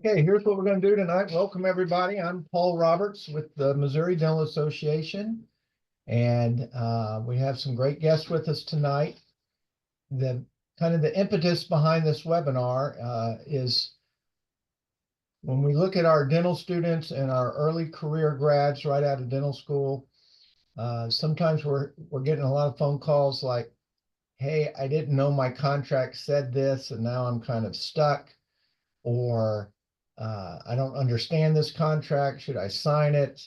Okay, here's what we're going to do tonight. Welcome, everybody. I'm Paul Roberts with the Missouri Dental Association, and we have some great guests with us tonight. The impetus behind this webinar is when we look at our dental students and our early career grads right out of dental school. Sometimes we're getting a lot of phone calls like, "Hey, I didn't know my contract said this, and now I'm kind of stuck," or "I don't understand this contract. Should I sign it?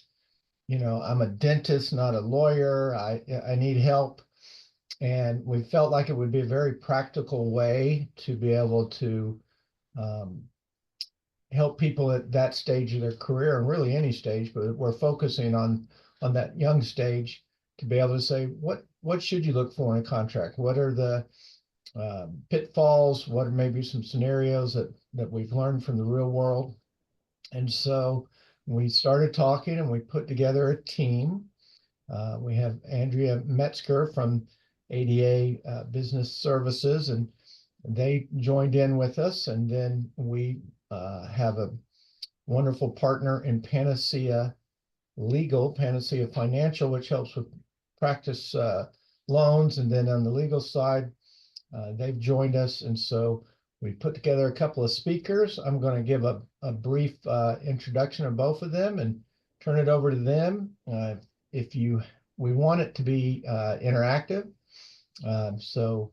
You know, I'm a dentist, not a lawyer. I need help." And we felt like it would be a very practical way to be able to help people at that stage of their career, and really any stage, but we're focusing on that young stage, to be able to say, what should you look for in a contract? What are the pitfalls? What are maybe some scenarios that we've learned from the real world? And so we started talking and we put together a team. We have Andrea Metzger from ADA Business Services, and they joined in with us. And then we have a wonderful partner in Panacea Financial, which helps with practice loans. And then on the legal side, they've joined us. And so we put together a couple of speakers. I'm going to give a brief introduction of both of them and turn it over to them. We want it to be interactive. So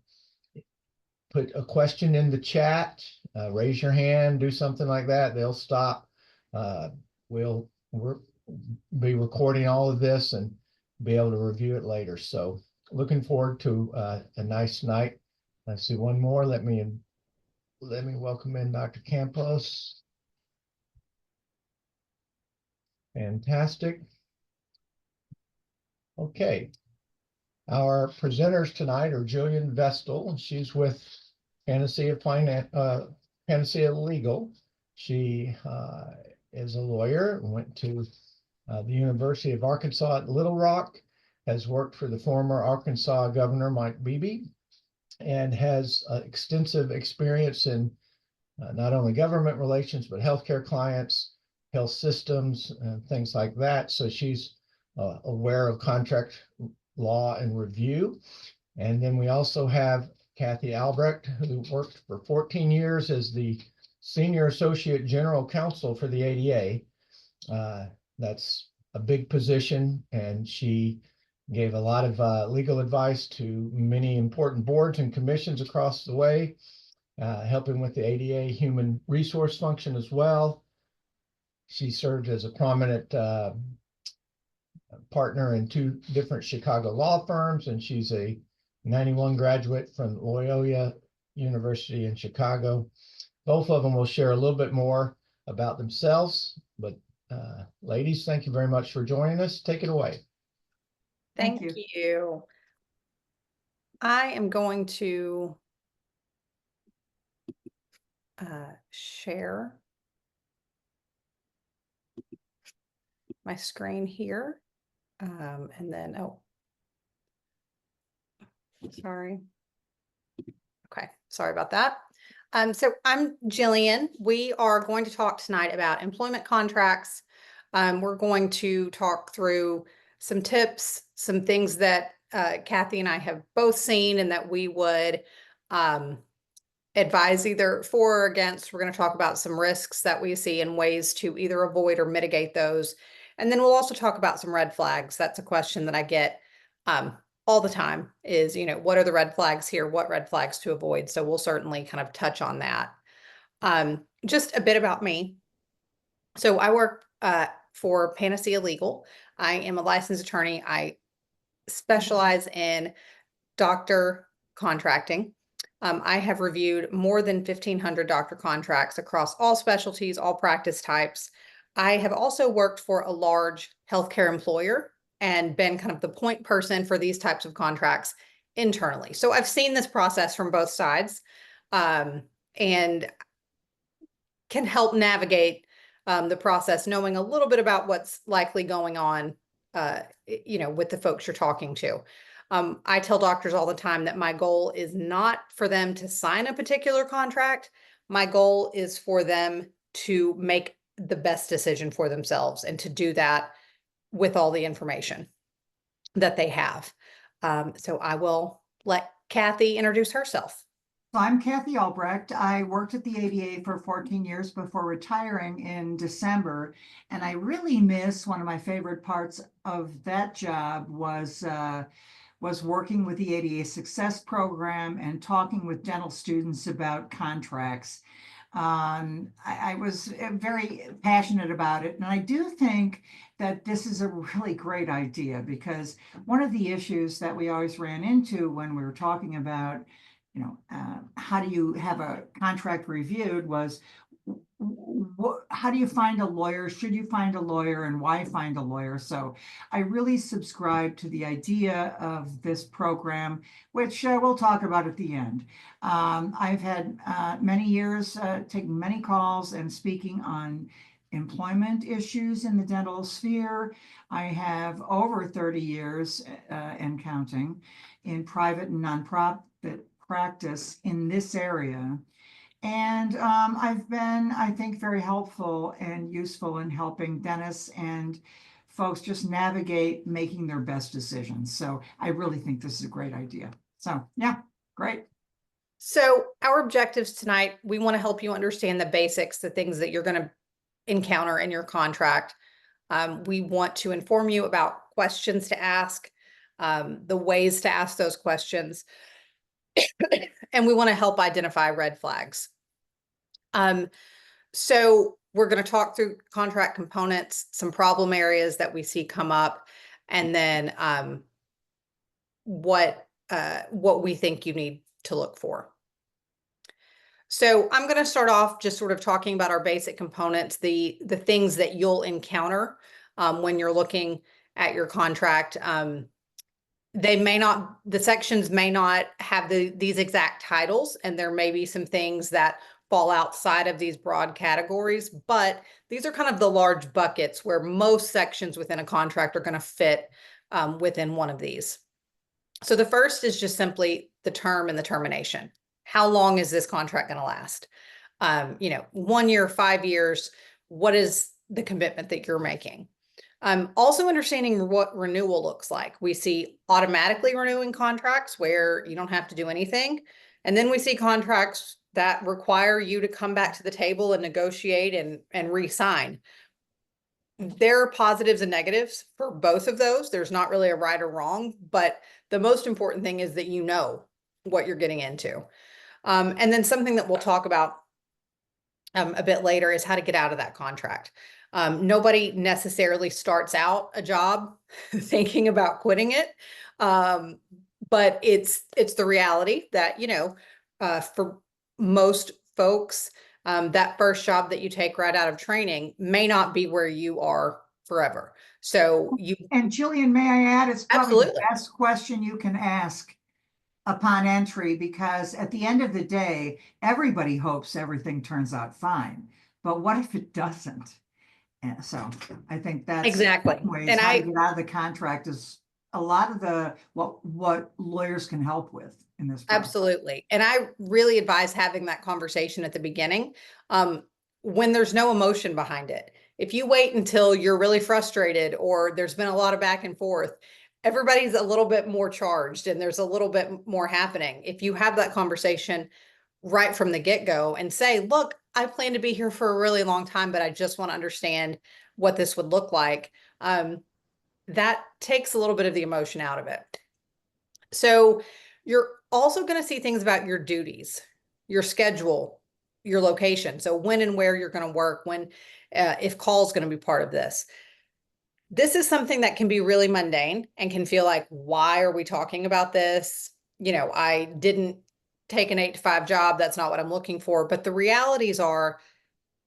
put a question in the chat, raise your hand, do something like that. They'll stop. We'll be recording all of this and be able to review it later. So looking forward to a nice night. I see one more. Let me welcome in Dr. Campos. Fantastic. Okay. Our presenters tonight are Jillian Vestal. She's with Panacea Legal. She is a lawyer, went to the University of Arkansas at Little Rock, has worked for the former Arkansas Governor Mike Beebe, and has extensive experience in not only government relations, but healthcare clients, health systems, and things like that. So she's aware of contract law and review. And then we also have Cathy Albrecht, who worked for 14 years as the Senior Associate General Counsel for the ADA. That's a big position, and she gave a lot of legal advice to many important boards and commissions across the way, helping with the ADA human resource function as well. She served as a prominent partner in 2 different Chicago law firms, and she's a 91 graduate from Loyola University in Chicago. Both of them will share a little bit more about themselves, but ladies, thank you very much for joining us. Take it away. Thank you. I am going to share my screen here. And then, sorry. Okay, sorry about that. So I'm Jillian. We are going to talk tonight about employment contracts. We're going to talk through some tips, some things that Cathy and I have both seen and that we would advise either for or against. We're going to talk about some risks that we see and ways to either avoid or mitigate those. And then we'll also talk about some red flags. That's a question that I get all the time is, what are the red flags here? What red flags to avoid? So we'll certainly kind of touch on that. Just a bit about me. So I work for Panacea Legal. I am a licensed attorney. I specialize in doctor contracting. I have reviewed more than 1,500 doctor contracts across all specialties, all practice types. I have also worked for a large healthcare employer and been kind of the point person for these types of contracts internally. So I've seen this process from both sides and can help navigate the process, knowing a little bit about what's likely going on, with the folks you're talking to. I tell doctors all the time that my goal is not for them to sign a particular contract. My goal is for them to make the best decision for themselves and to do that with all the information that they have. So I will let Cathy introduce herself. So I'm Cathy Albrecht. I worked at the ADA for 14 years before retiring in December, and I really miss one of my favorite parts of that job was working with the ADA Success Program and talking with dental students about contracts. I was very passionate about it, and I do think that this is a really great idea because one of the issues that we always ran into when we were talking about how do you have a contract reviewed was how do you find a lawyer? Should you find a lawyer, and why find a lawyer? So I really subscribe to the idea of this program, which we'll talk about at the end. I've had many years taking many calls and speaking on employment issues in the dental sphere. I have over 30 years and counting in private and nonprofit practice in this area. And I've been, I think, very helpful and useful in helping dentists and folks just navigate making their best decisions. So I really think this is a great idea. So yeah, great. So our objectives tonight, we want to help you understand the basics, the things that you're going to encounter in your contract. We want to inform you about questions to ask, the ways to ask those questions. And we want to help identify red flags. So we're going to talk through contract components, some problem areas that we see come up, and then what we think you need to look for. So I'm going to start off just sort of talking about our basic components, the things that you'll encounter when you're looking at your contract. The sections may not have these exact titles, and there may be some things that fall outside of these broad categories, but these are kind of the large buckets where most sections within a contract are going to fit within one of these. So the first is just simply the term and the termination. How long is this contract going to last? 1 year, 5 years, what is the commitment that you're making? Also understanding what renewal looks like. We see automatically renewing contracts where you don't have to do anything. And then we see contracts that require you to come back to the table and negotiate and re-sign. There are positives and negatives for both of those. There's not really a right or wrong, but the most important thing is that you know what you're getting into. And then something that we'll talk about a bit later is how to get out of that contract. Nobody necessarily starts out a job thinking about quitting it. But it's the reality that, for most folks, that first job that you take right out of training may not be where you are forever. So And Jillian, may I add, it's probably absolutely the best question you can ask upon entry, because at the end of the day, everybody hopes everything turns out fine. But what if it doesn't? And so I think that's exactly. ways And how to get out of the contract is a lot of what lawyers can help with in this process. Absolutely. And I really advise having that conversation at the beginning when there's no emotion behind it. If you wait until you're really frustrated or there's been a lot of back and forth, everybody's a little bit more charged and there's a little bit more happening. If you have that conversation right from the get-go and say, look, I plan to be here for a really long time, but I just want to understand what this would look like. That takes a little bit of the emotion out of it. So you're also going to see things about your duties, your schedule, your location. So when and where you're going to work, if call is going to be part of this. This is something that can be really mundane and can feel like, why are we talking about this? I didn't take an 8-to-5 job. That's not what I'm looking for. But the realities are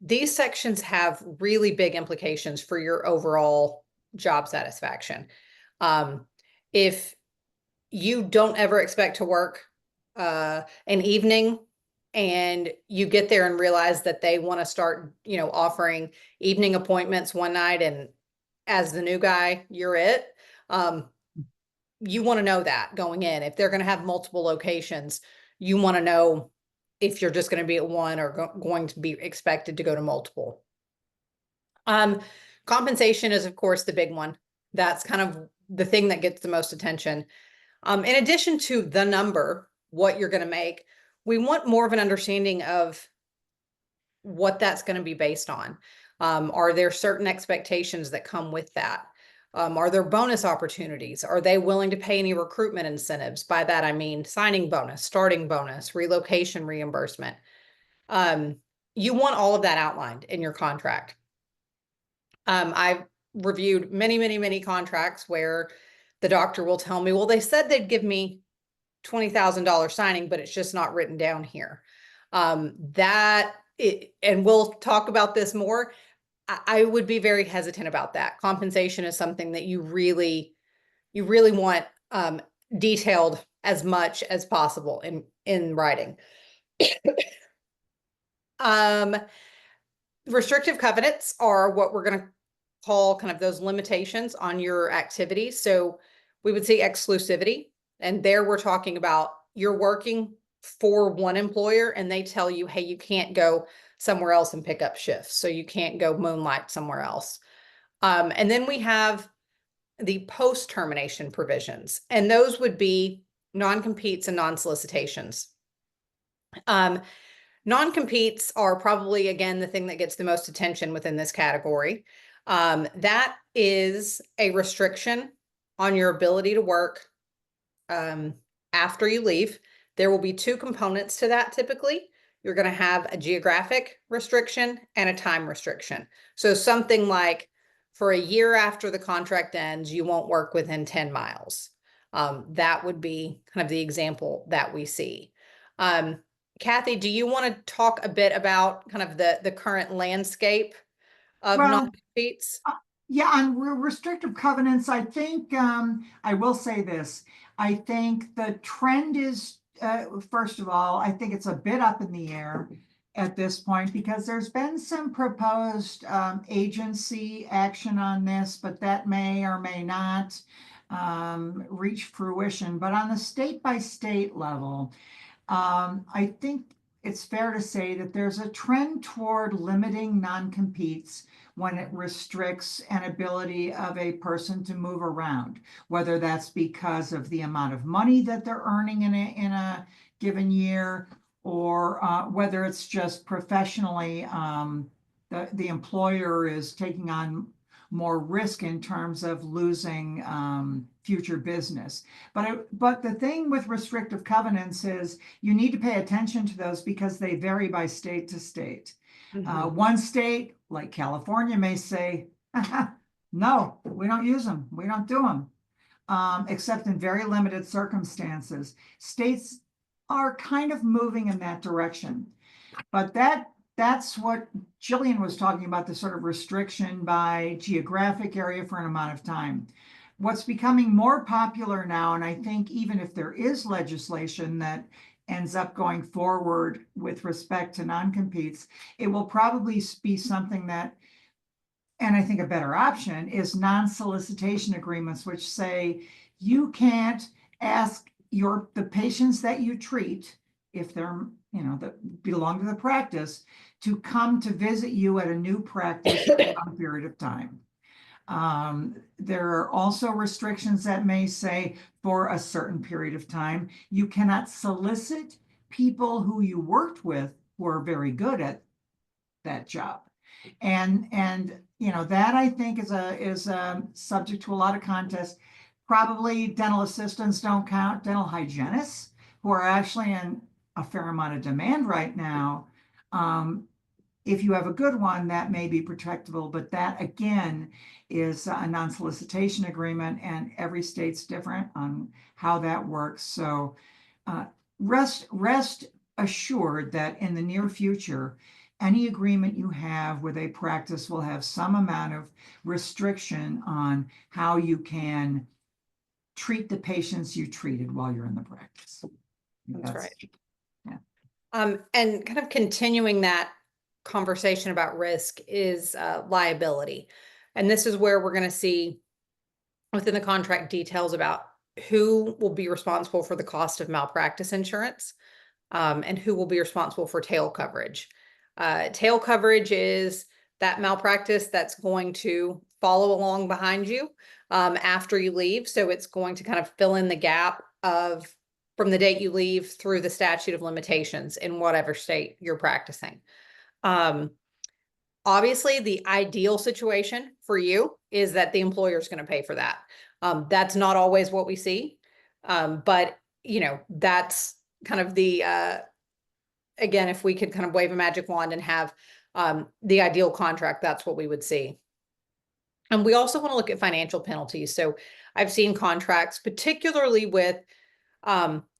these sections have really big implications for your overall job satisfaction. If you don't ever expect to work an evening and you get there and realize that they want to start, offering evening appointments one night, and as the new guy, you're it. You want to know that going in. If they're going to have multiple locations, you want to know if you're just going to be at one or going to be expected to go to multiple. Compensation is, of course, the big one. That's kind of the thing that gets the most attention. In addition to the number, what you're going to make, we want more of an understanding of what that's going to be based on. Are there certain expectations that come with that? Are there bonus opportunities? Are they willing to pay any recruitment incentives? By that, I mean signing bonus, starting bonus, relocation reimbursement. You want all of that outlined in your contract. I've reviewed many contracts where the doctor will tell me, well, they said they'd give me $20,000 signing, but it's just not written down here. And we'll talk about this more. I would be very hesitant about that. Compensation is something that you really want detailed as much as possible in writing. Restrictive covenants are what we're going to call kind of those limitations on your activities. So we would say exclusivity. And there we're talking about you're working for one employer and they tell you, hey, you can't go somewhere else and pick up shifts. So you can't go moonlight somewhere else. And then we have the post-termination provisions, and those would be non-competes and non-solicitations. Non-competes are probably, again, the thing that gets the most attention within this category. That is a restriction on your ability to work after you leave. There will be two components to that typically. You're going to have a geographic restriction and a time restriction. So something like for a year after the contract ends, you won't work within 10 miles. That would be kind of the example that we see. Cathy, do you want to talk a bit about kind of the current landscape of non-competes? Yeah, on restrictive covenants, I think I will say this. I think the trend is, first of all, I think it's a bit up in the air at this point because there's been some proposed agency action on this, but that may or may not reach fruition. But on the state-by-state level, I think it's fair to say that there's a trend toward limiting non-competes when it restricts an ability of a person to move around, whether that's because of the amount of money that they're earning in a given year, or whether it's just professionally, the employer is taking on more risk in terms of losing future business. But the thing with restrictive covenants is you need to pay attention to those because they vary by state to state. One state, like California, may say, no, we don't use them. We don't do them, except in very limited circumstances. States are kind of moving in that direction. But that's what Jillian was talking about, the sort of restriction by geographic area for an amount of time. What's becoming more popular now, and I think even if there is legislation that ends up going forward with respect to non-competes, it will probably be something that, and I think a better option is non-solicitation agreements, which say you can't ask the patients that you treat, if they're, that belong to the practice, to come to visit you at a new practice for a period of time. There are also restrictions that may say for a certain period of time, you cannot solicit people who you worked with who are very good at that job. And that I think is subject to a lot of contest. Probably dental assistants don't count, dental hygienists, who are actually in a fair amount of demand right now. If you have a good one, that may be protectable, but that again is a non-solicitation agreement, and every state's different on how that works. So rest assured that in the near future, any agreement you have with a practice will have some amount of restriction on how you can treat the patients you treated while you're in the practice. That's right. Yeah. And kind of continuing that conversation about risk is liability. And this is where we're going to see within the contract details about who will be responsible for the cost of malpractice insurance. and who will be responsible for tail coverage. Tail coverage is that malpractice that's going to follow along behind you after you leave. So it's going to kind of fill in the gap of from the date you leave through the statute of limitations in whatever state you're practicing. Obviously, the ideal situation for you is that the employer is going to pay for that. That's not always what we see, but you know, that's kind of the again, if we could kind of wave a magic wand and have the ideal contract, that's what we would see. And we also want to look at financial penalties. So I've seen contracts, particularly with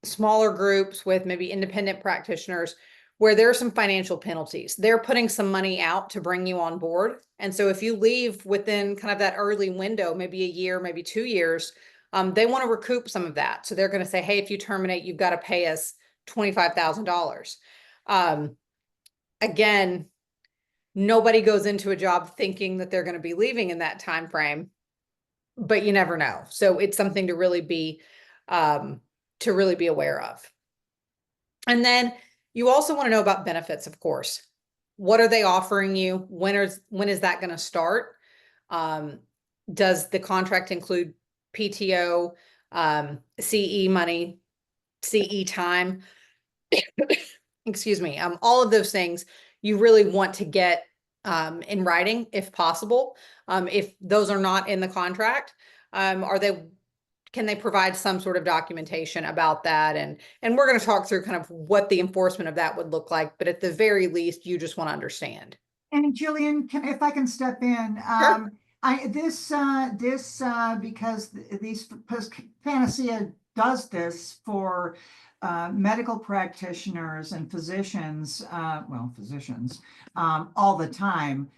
smaller groups, with maybe independent practitioners, where there are some financial penalties. They're putting some money out to bring you on board. And so if you leave within kind of that early window, maybe a year, maybe 2 years, they want to recoup some of that. So they're going to say, hey, if you terminate, you've got to pay us $25,000. Again, nobody goes into a job thinking that they're going to be leaving in that time frame, but you never know. So it's something to really be aware of. And then you also want to know about benefits, of course. What are they offering you? When is that going to start? Does the contract include PTO, CE money, CE time? Excuse me. All of those things you really want to get in writing if possible. If those are not in the contract, can they provide some sort of documentation about that? And we're going to talk through kind of what the enforcement of that would look like, but at the very least, you just want to understand. And Jillian, if I can step in, Sure. because Panacea does this for medical practitioners and physicians, all the time.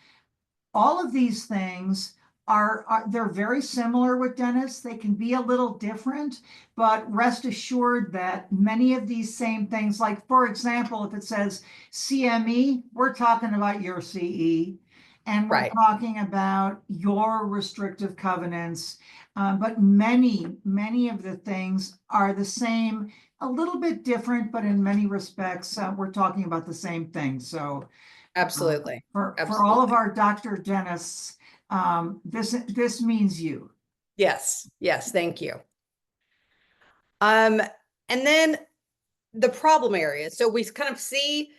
All of these things they're very similar with dentists. They can be a little different, but rest assured that many of these same things, like for example, if it says CME, we're talking about your CE, and we're Right. talking about your restrictive covenants. But many of the things are the same, a little bit different, but in many respects, we're talking about the same thing. So Absolutely. for all of Absolutely. our doctor dentists, this means you. Yes. Yes. Thank you. And then the problem areas. So we kind of see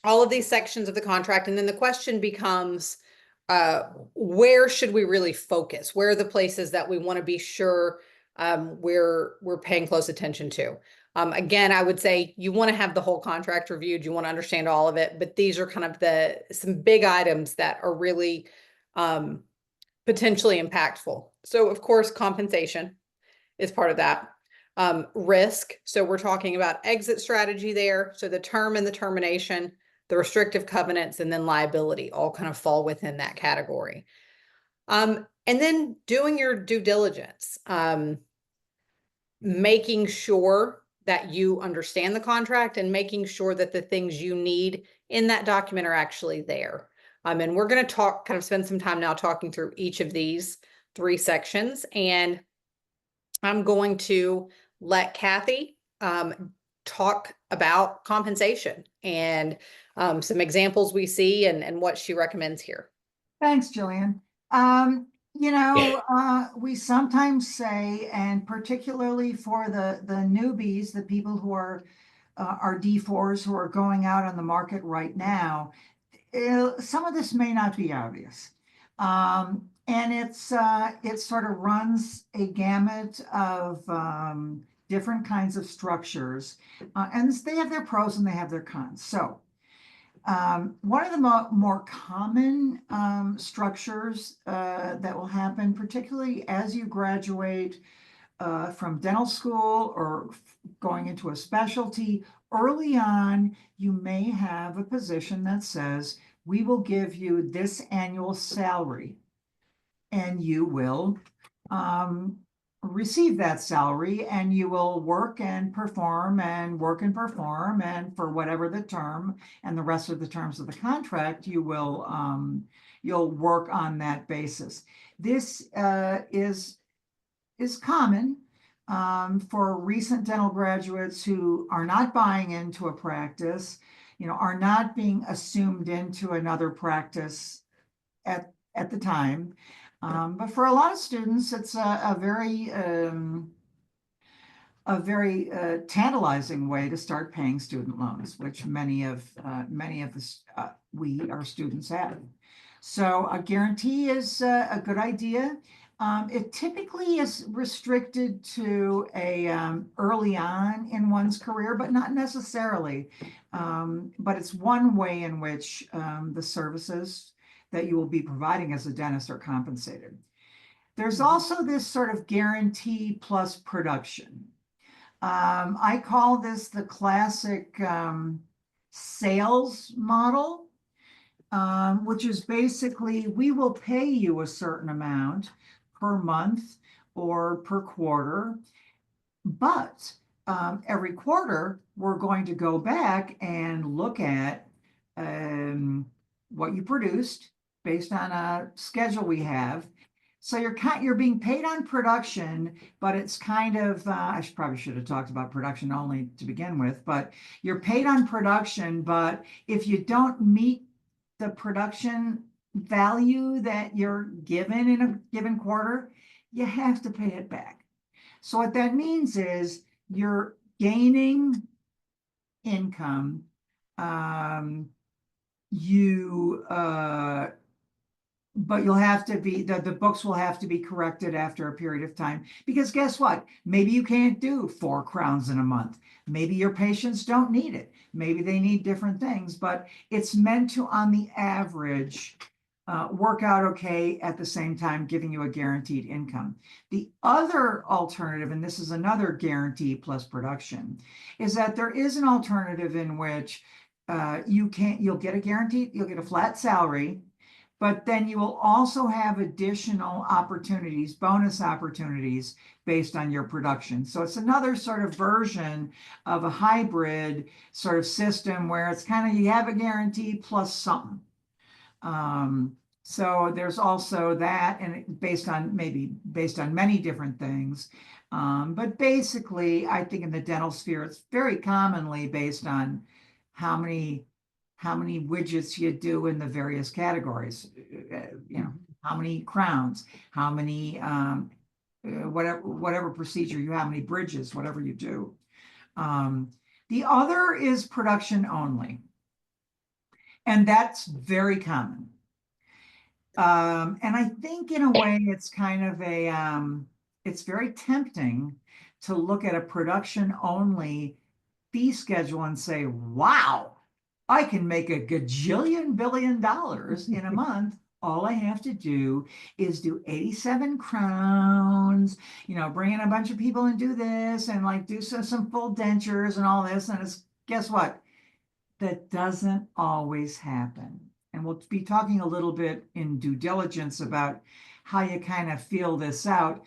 all of these sections of the contract, and then the question becomes, where should we really focus? Where are the places that we want to be sure we're paying close attention to? Again, I would say you want to have the whole contract reviewed. You want to understand all of it, but these are kind of some big items that are really potentially impactful. So of course, compensation is part of that. Risk. So we're talking about exit strategy there. So the term and the termination, the restrictive covenants, and then liability all kind of fall within that category. And then doing your due diligence, making sure that you understand the contract and making sure that the things you need in that document are actually there. And we're going to spend some time now talking through each of these 3 sections. And I'm going to let Cathy talk about compensation and some examples we see and what she recommends here. Thanks, Jillian. We sometimes say, and particularly for the newbies, the people who are D4s who are going out on the market right now, some of this may not be obvious. And it sort of runs a gamut of different kinds of structures, and they have their pros and they have their cons. So one of the more common structures that will happen, particularly as you graduate from dental school or going into a specialty, early on, you may have a position that says, we will give you this annual salary, and you will receive that salary, and you will work and perform and for whatever the term and the rest of the terms of the contract, you'll work on that basis. This is common, for recent dental graduates who are not buying into a practice, are not being assumed into another practice at the time. But for a lot of students, it's a very tantalizing way to start paying student loans, which many of our students have. So a guarantee is a good idea. It typically is restricted to early on in one's career, but not necessarily. But it's one way in which the services that you will be providing as a dentist are compensated. There's also this sort of guarantee plus production. I call this the classic sales model, which is basically we will pay you a certain amount per month or per quarter, but every quarter we're going to go back and look at what you produced based on a schedule we have. So you're being paid on production, but it's kind of probably should have talked about production only to begin with, but you're paid on production, but if you don't meet the production value that you're given in a given quarter, you have to pay it back. So what that means is you're gaining income. But you'll have to be, the books will have to be corrected after a period of time, because guess what? Maybe you can't do 4 crowns in a month. Maybe your patients don't need it. Maybe they need different things, but it's meant to, on the average, work out okay, at the same time giving you a guaranteed income. The other alternative, and this is another guarantee plus production, is that there is an alternative in which you'll get a flat salary, but then you will also have additional opportunities, bonus opportunities based on your production. So it's another sort of version of a hybrid sort of system where it's kind of, you have a guarantee plus something. So there's also that, and based on many different things. But basically, I think in the dental sphere, it's very commonly based on how many widgets you do in the various categories, how many crowns, how many, whatever procedure you have, how many bridges, whatever you do. The other is production only. And that's very common. And I think in a way it's kind of it's very tempting to look at a production only fee schedule and say, wow, I can make a gajillion billion dollars in a month. All I have to do is do 87 crowns, bring in a bunch of people and do this and like do some full dentures and all this. And guess what? That doesn't always happen. And we'll be talking a little bit in due diligence about how you kind of feel this out.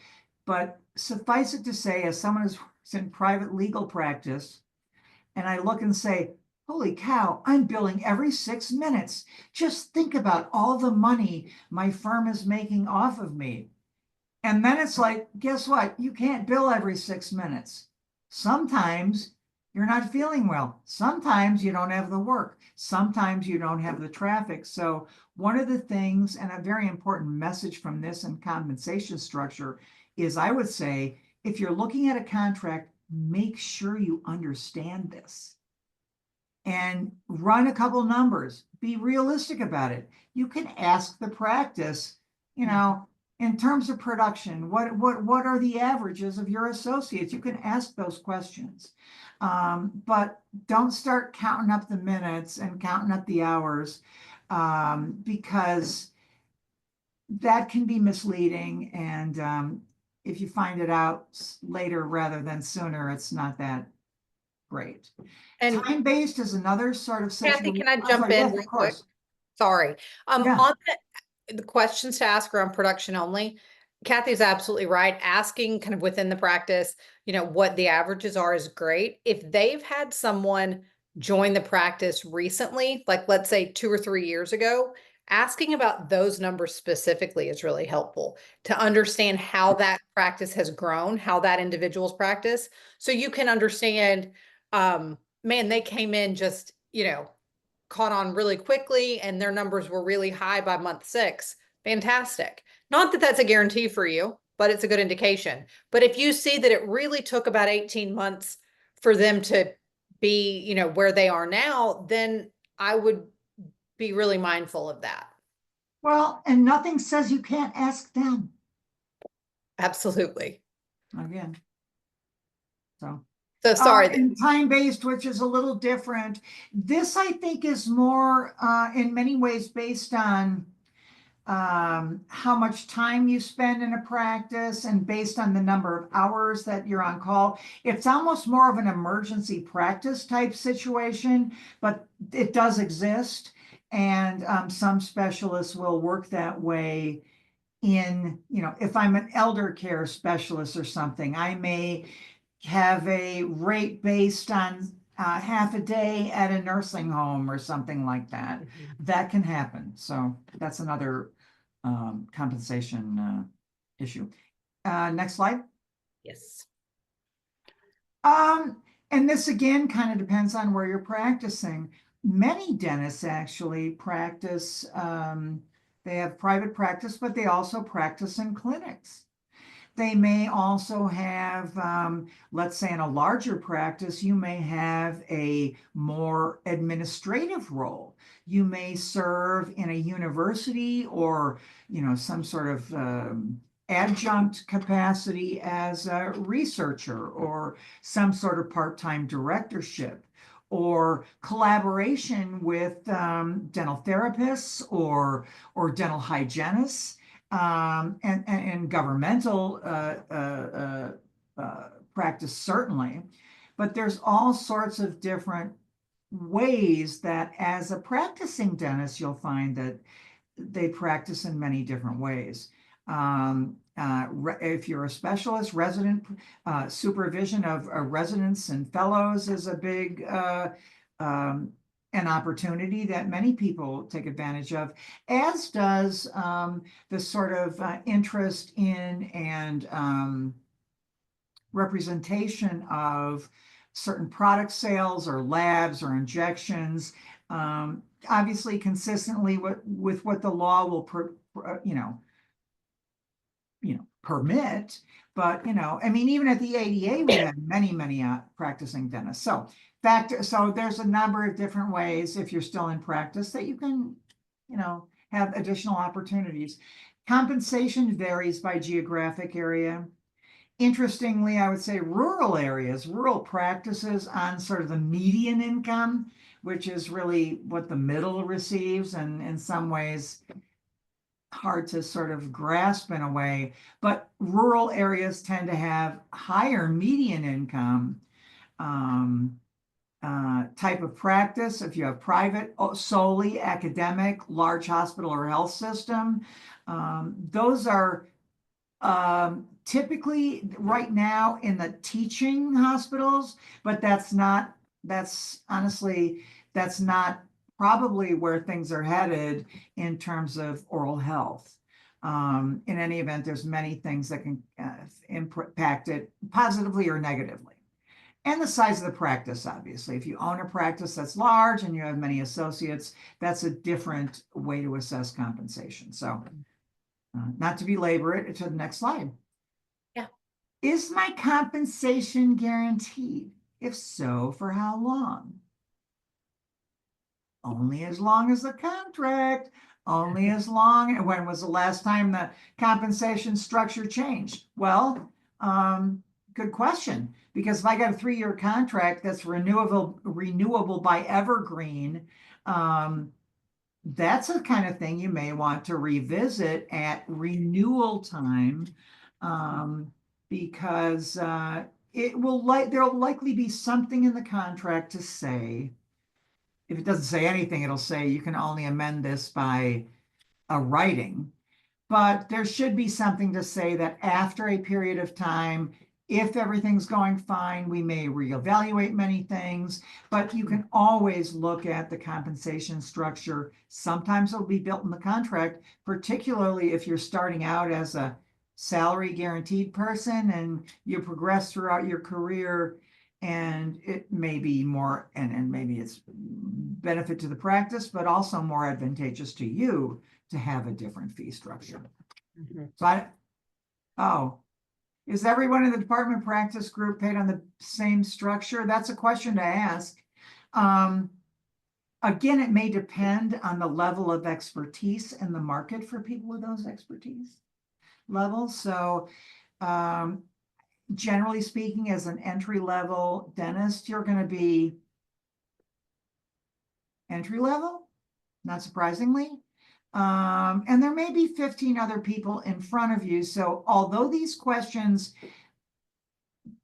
But suffice it to say, as someone who's in private legal practice, and I look and say, holy cow, I'm billing every 6 minutes. Just think about all the money my firm is making off of me. And then it's like, guess what? You can't bill every 6 minutes. Sometimes you're not feeling well. Sometimes you don't have the work. Sometimes you don't have the traffic. So one of the things, and a very important message from this and compensation structure, is I would say, if you're looking at a contract, make sure you understand this and run a couple numbers. Be realistic about it. You can ask the practice, in terms of production, what are the averages of your associates? You can ask those questions. But don't start counting up the minutes and counting up the hours, because that can be misleading. And if you find it out later rather than sooner, it's not that great. And time-based is another sort of Cathy, situation. can I jump in Yes, real of course. quick? Sorry. Yeah. On the questions to ask around production only, Cathy's absolutely right. Asking kind of within the practice, what the averages are is great. If they've had someone join the practice recently, like let's say 2 or 3 years ago, asking about those numbers specifically is really helpful to understand how that practice has grown, how that individual's practice. So you can understand, man, they came in just, caught on really quickly and their numbers were really high by month 6. Fantastic. Not that that's a guarantee for you, but it's a good indication. But if you see that it really took about 18 months for them to be, where they are now, then I would be really mindful of that. Well, and nothing says you can't ask them Absolutely. again. So. So sorry. And time-based, which is a little different. This, I think, is more in many ways based on how much time you spend in a practice and based on the number of hours that you're on call. It's almost more of an emergency practice type situation, but it does exist. And some specialists will work that way in, if I'm an elder care specialist or something, I may have a rate based on half a day at a nursing home or something like that. That can happen. So that's another compensation issue. Next slide. Yes. And this again kind of depends on where you're practicing. Many dentists actually practice, they have private practice, but they also practice in clinics. They may also have, let's say in a larger practice, you may have a more administrative role. You may serve in a university or, some sort of adjunct capacity as a researcher or some sort of part-time directorship or collaboration with dental therapists or dental hygienists. And governmental practice certainly, but there's all sorts of different ways that as a practicing dentist, you'll find that they practice in many different ways. If you're a specialist, resident supervision of residents and fellows is a big an opportunity that many people take advantage of, as does the sort of interest in and representation of certain product sales or labs or injections, obviously consistently with what the law will permit. But I mean, even at the ADA, we have many practicing dentists. So there's a number of different ways, if you're still in practice, that you can, have additional opportunities. Compensation varies by geographic area. Interestingly, I would say rural practices on sort of the median income, which is really what the middle receives, and in some ways hard to sort of grasp in a way, but rural areas tend to have higher median income type of practice. If you have private, solely academic, large hospital or health system, those are typically right now in the teaching hospitals, but that's probably where things are headed in terms of oral health. In any event, there's many things that can impact it positively or negatively. And the size of the practice, obviously. If you own a practice that's large and you have many associates, that's a different way to assess compensation. So not to belabor it, to the next slide. Yeah. Is my compensation guaranteed? If so, for how long? Only as long as the contract, only as long. And when was the last time the compensation structure changed? Well, good question. Because if I got a 3-year contract that's renewable by evergreen, that's a kind of thing you may want to revisit at renewal time, because there'll likely be something in the contract to say. If it doesn't say anything, it'll say you can only amend this by a writing. But there should be something to say that after a period of time, If everything's going fine, we may reevaluate many things, but you can always look at the compensation structure. Sometimes it'll be built in the contract, particularly if you're starting out as a salary guaranteed person and you progress throughout your career, and it may be more, and maybe it's benefit to the practice, but also more advantageous to you to have a different fee structure. So oh, is everyone in the department practice group paid on the same structure? That's a question to ask. Again, it may depend on the level of expertise in the market for people with those expertise levels. So, generally speaking, as an entry-level dentist, you're going to be entry-level, not surprisingly. And there may be 15 other people in front of you. So although these questions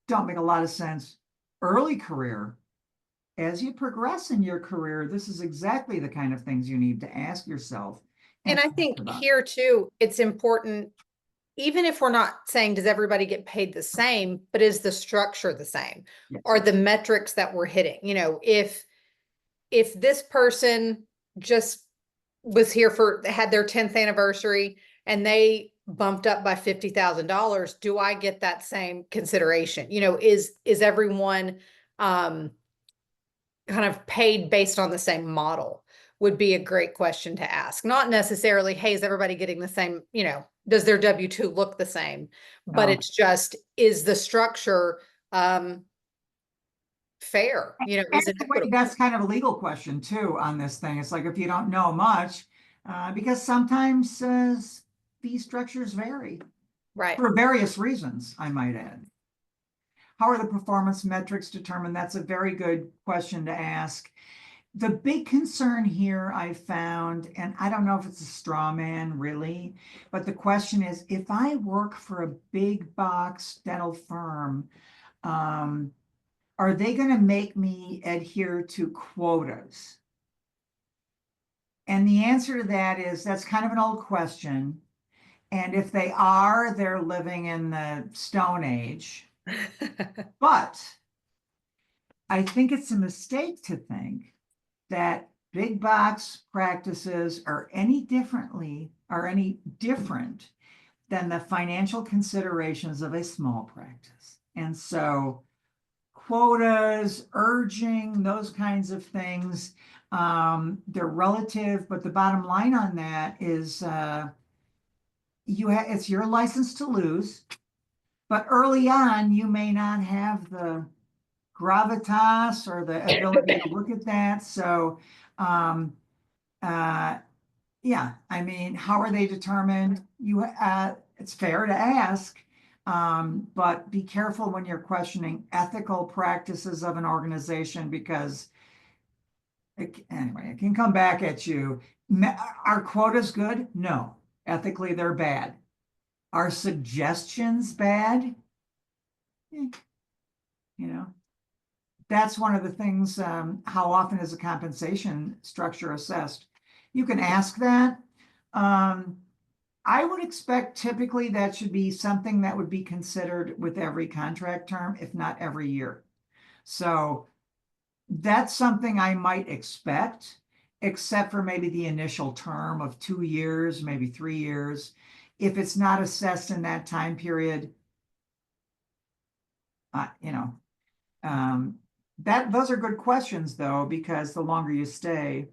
don't make a lot of sense early career, as you progress in your career, this is exactly the kind of things you need to ask yourself. And I think here too, it's important, even if we're not saying, does everybody get paid the same, but is the structure the same? Yes. Are the metrics that we're hitting, you know, if this person just was here had their 10th anniversary and they bumped up by $50,000, do I get that same consideration? You know, is everyone kind of paid based on the same model? Would be a great question to ask. Not necessarily, hey, is everybody getting the same, you know, does their W-2 look the same? But it's just, is the structure fair? You know, is it equitable? That's kind of a legal question too on this thing. It's like if you don't know much, because sometimes fee structures vary. Right. For various reasons, I might add. How are the performance metrics determined? That's a very good question to ask. The big concern here I found, and I don't know if it's a straw man really, but the question is, if I work for a big box dental firm, are they going to make me adhere to quotas? And the answer to that is, that's kind of an old question. And if they are, they're living in the Stone Age. But I think it's a mistake to think that big box practices are any different than the financial considerations of a small practice. And so quotas, urging, those kinds of things, they're relative, but the bottom line on that is it's your license to lose, but early on you may not have the gravitas or the ability to look at that. So yeah, I mean, how are they determined? It's fair to ask, but be careful when you're questioning ethical practices of an organization, because anyway, it can come back at you. Are quotas good? No. Ethically, they're bad. Are suggestions bad? You know, that's one of the things. How often is a compensation structure assessed? You can ask that. I would expect typically that should be something that would be considered with every contract term, if not every year. So that's something I might expect, except for maybe the initial term of 2 years, maybe 3 years. If it's not assessed in that time period, you know, those are good questions though, because the longer you stay.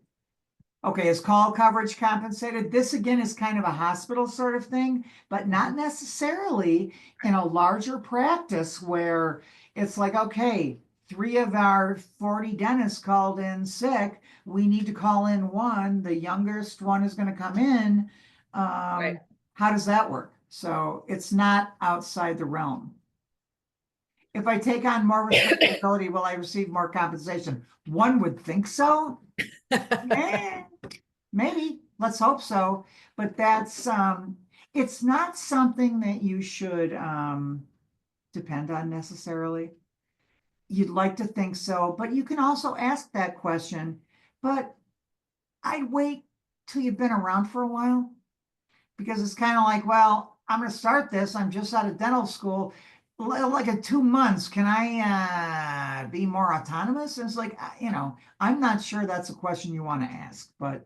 Okay, is call coverage compensated? This again is kind of a hospital sort of thing, but not necessarily in a larger practice where it's like, okay, 3 of our 40 dentists called in sick. We need to call in one. The youngest one is going to come in. Right. How does that work? So it's not outside the realm. If I take on more responsibility, will I receive more compensation? One would think so. Yeah, maybe. Let's hope so. But that's it's not something that you should depend on necessarily. You'd like to think so, but you can also ask that question. But I'd wait till you've been around for a while, because it's kind of like, well, I'm going to start this. I'm just out of dental school. like in 2 months, can I be more autonomous? And it's like, I'm not sure that's a question you want to ask, but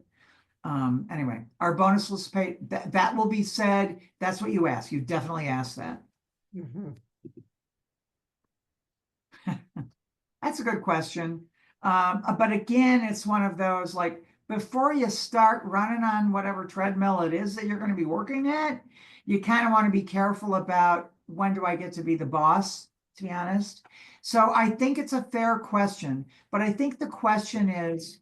anyway, our bonus was paid, that will be said. That's what you ask. You definitely asked that. Mhm. That's a good question. But again, it's one of those like before you start running on whatever treadmill it is that you're going to be working at, you kind of want to be careful about when do I get to be the boss, to be honest. So I think it's a fair question, but I think the question is,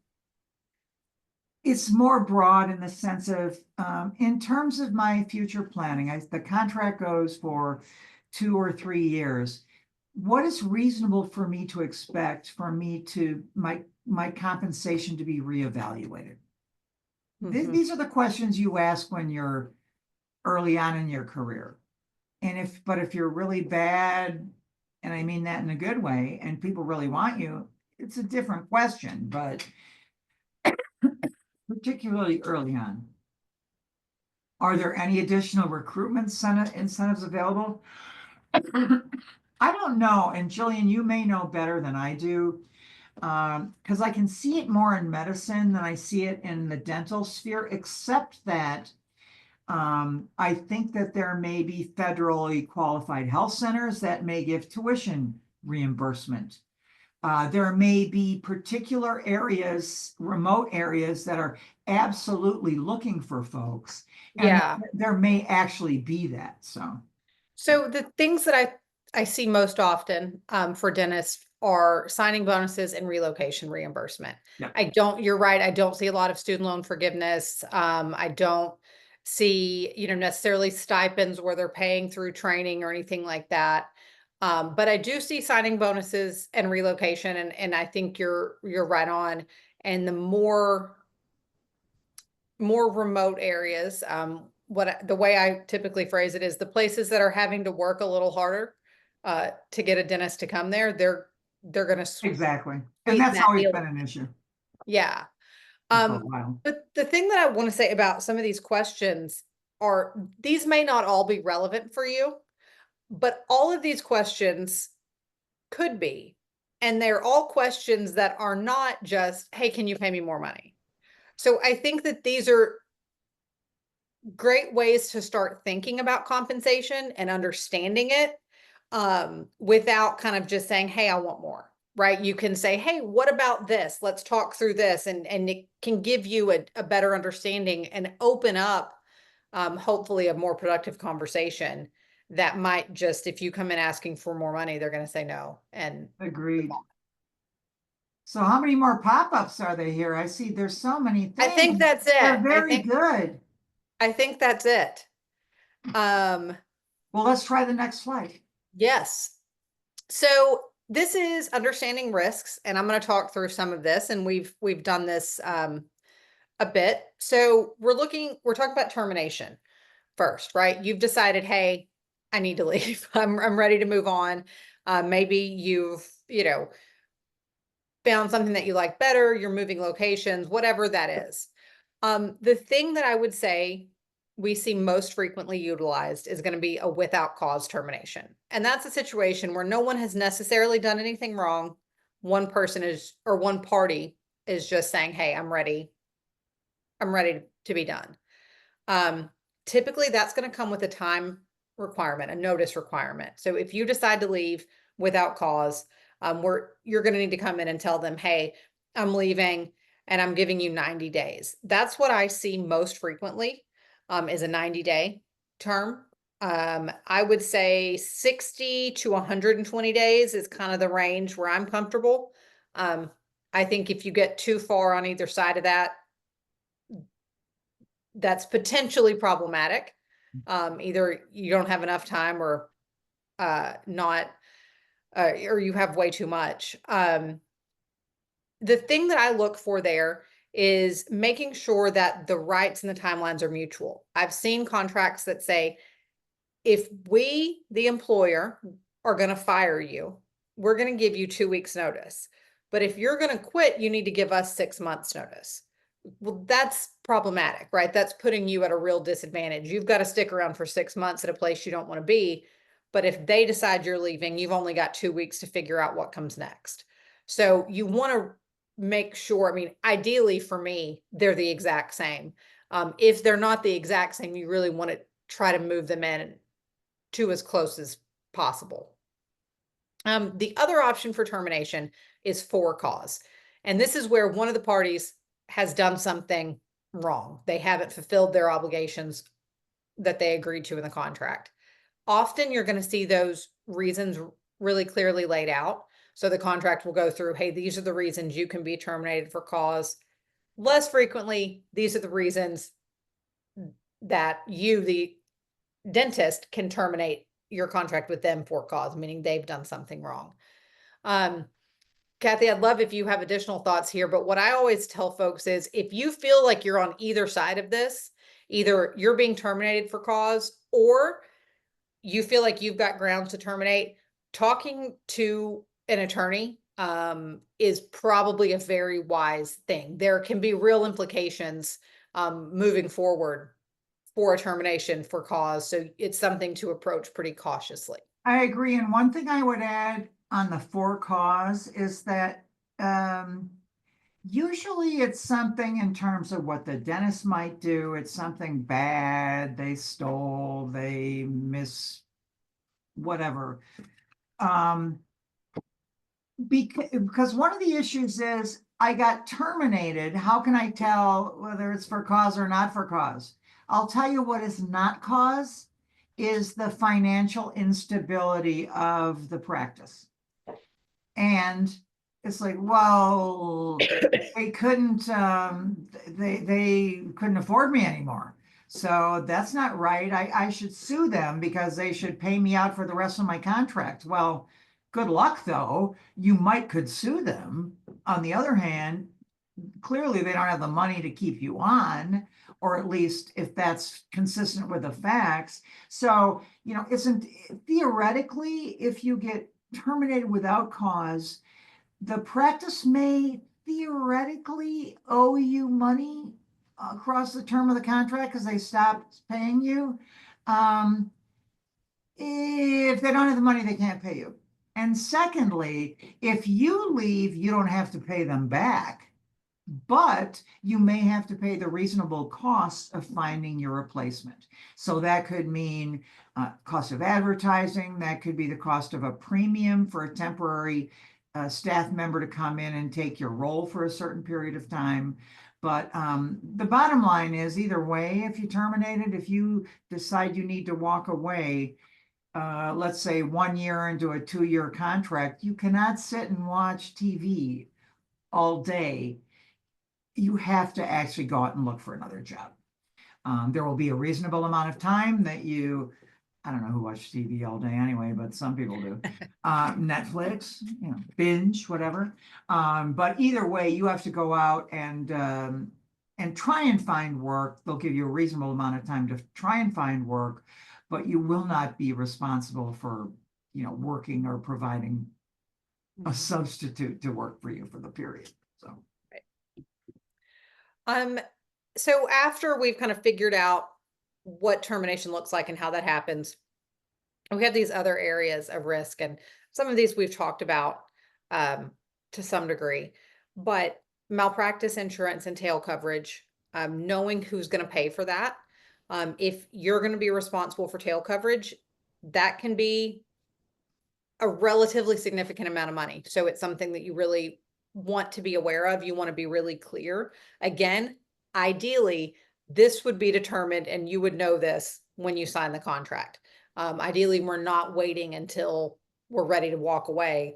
it's more broad in the sense of, in terms of my future planning, the contract goes for 2 or 3 years. What is reasonable for me to expect for me to my compensation to be reevaluated? Mhm. These are the questions you ask when you're early on in your career. But if you're really bad, and I mean that in a good way, and people really want you, it's a different question, but particularly early on. Are there any additional recruitment incentives available? I don't know. And Jillian, you may know better than I do. Because I can see it more in medicine than I see it in the dental sphere, except that I think that there may be federally qualified health centers that may give tuition reimbursement. There may be particular areas, remote areas that are absolutely looking for folks, and Yeah. there may actually be that. So the things that I see most often for dentists are signing bonuses and relocation reimbursement. Yeah. You're right, I don't see a lot of student loan forgiveness. I don't see, necessarily stipends where they're paying through training or anything like that. But I do see signing bonuses and relocation, and I think you're right on. And the more remote areas, the way I typically phrase it is the places that are having to work a little harder to get a dentist to come there, they're going to Exactly. And sweeten that's that always deal. been an issue Yeah. for a while. But the thing that I want to say about some of these questions are these may not all be relevant for you, but all of these questions could be. And they're all questions that are not just, hey, can you pay me more money? So I think that these are great ways to start thinking about compensation and understanding it without kind of just saying, hey, I want more, right? You can say, hey, what about this? Let's talk through this. And it can give you a better understanding and open up, hopefully, a more productive conversation that might just, if you come in asking for more money, they're going to say no. And Agreed. So how many more pop-ups are there here? I see there's so many I think things. that's it. They're very good. I think that's it. Well, let's try the next slide. Yes. So this is understanding risks, and I'm going to talk through some of this, and we've done this a bit. So we're talking about termination first, right? You've decided, hey, I need to leave. I'm ready to move on. Maybe you've, found something that you like better, you're moving locations, whatever that is. The thing that I would say we see most frequently utilized is going to be a without cause termination. And that's a situation where no one has necessarily done anything wrong. One party is just saying, hey, I'm ready to be done. Typically that's going to come with a time requirement, a notice requirement. So if you decide to leave without cause, you're going to need to come in and tell them, hey, I'm leaving and I'm giving you 90 days. That's what I see most frequently, is a 90-day term. I would say 60 to 120 days is kind of the range where I'm comfortable. I think if you get too far on either side of that, that's potentially problematic. Either you don't have enough time or not, or you have way too much. The thing that I look for there is making sure that the rights and the timelines are mutual. I've seen contracts that say, if we, the employer, are going to fire you, we're going to give you 2 weeks notice. But if you're going to quit, you need to give us 6 months notice. Well, that's problematic, right? That's putting you at a real disadvantage. You've got to stick around for 6 months at a place you don't want to be. But if they decide you're leaving, you've only got 2 weeks to figure out what comes next. So you want to make sure, I mean, ideally for me, they're the exact same. If they're not the exact same, you really want to try to move them in to as close as possible. The other option for termination is for cause. And this is where one of the parties has done something wrong. They haven't fulfilled their obligations that they agreed to in the contract. Often you're going to see those reasons really clearly laid out. So the contract will go through, hey, these are the reasons you can be terminated for cause. Less frequently, these are the reasons that you, the dentist, can terminate your contract with them for cause, meaning they've done something wrong. Cathy, I'd love if you have additional thoughts here, but what I always tell folks is if you feel like you're on either side of this, either you're being terminated for cause or you feel like you've got grounds to terminate, talking to an attorney is probably a very wise thing. There can be real implications moving forward for a termination for cause. So it's something to approach pretty cautiously. I agree. And one thing I would add on the for cause is that usually it's something in terms of what the dentist might do. It's something bad. They stole, they whatever. Because one of the issues is I got terminated. How can I tell whether it's for cause or not for cause? I'll tell you what is not cause is the financial instability of the practice. And it's like, well, they couldn't afford me anymore. So that's not right. I should sue them because they should pay me out for the rest of my contract. Well, good luck though. You could sue them. On the other hand, clearly they don't have the money to keep you on, or at least if that's consistent with the facts. So, isn't theoretically, if you get terminated without cause, the practice may theoretically owe you money across the term of the contract because they stopped paying you. If they don't have the money, they can't pay you. And secondly, if you leave, you don't have to pay them back, but you may have to pay the reasonable cost of finding your replacement. So that could mean cost of advertising. That could be the cost of a premium for a temporary staff member to come in and take your role for a certain period of time. But the bottom line is either way, if you terminate it, if you decide you need to walk away, let's say 1 year into a 2-year contract, you cannot sit and watch TV all day. You have to actually go out and look for another job. There will be a reasonable amount of time that I don't know who watches TV all day anyway, but some people do. Netflix, binge, whatever. But either way, you have to go out and try and find work. They'll give you a reasonable amount of time to try and find work, but you will not be responsible for, working or providing a substitute to work for you for the period. So. So after we've kind of figured out what termination looks like and how that happens, we have these other areas of risk, and some of these we've talked about to some degree, but malpractice insurance and tail coverage, knowing who's going to pay for that. If you're going to be responsible for tail coverage, that can be a relatively significant amount of money. So it's something that you really want to be aware of. You want to be really clear. Again, ideally, this would be determined and you would know this when you sign the contract. Ideally, we're not waiting until we're ready to walk away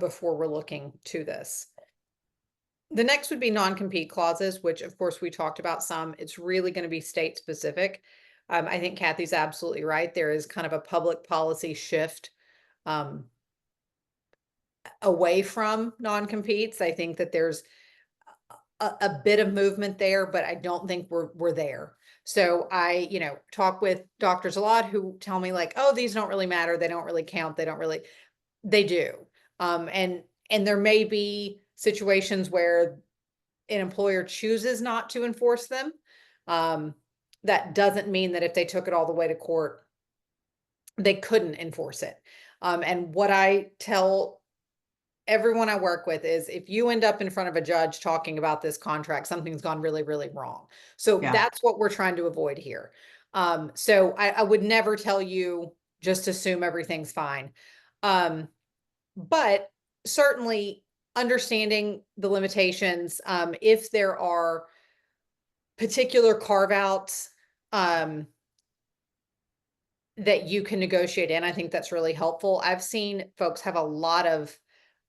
before we're looking to this. The next would be non-compete clauses, which of course we talked about some. It's really going to be state specific. I think Cathy's absolutely right. There is kind of a public policy shift away from non-competes. I think that there's a bit of movement there, but I don't think we're there. So I, talk with doctors a lot who tell me like, oh, these don't really matter. They don't really count. They do. And there may be situations where an employer chooses not to enforce them. That doesn't mean that if they took it all the way to court, they couldn't enforce it. And what I tell everyone I work with is if you end up in front of a judge talking about this contract, something's gone really, really wrong. So Yeah. that's what we're trying to avoid here. So I would never tell you just assume everything's fine. But certainly understanding the limitations, if there are particular carve outs, that you can negotiate in, I think that's really helpful. I've seen folks have a lot of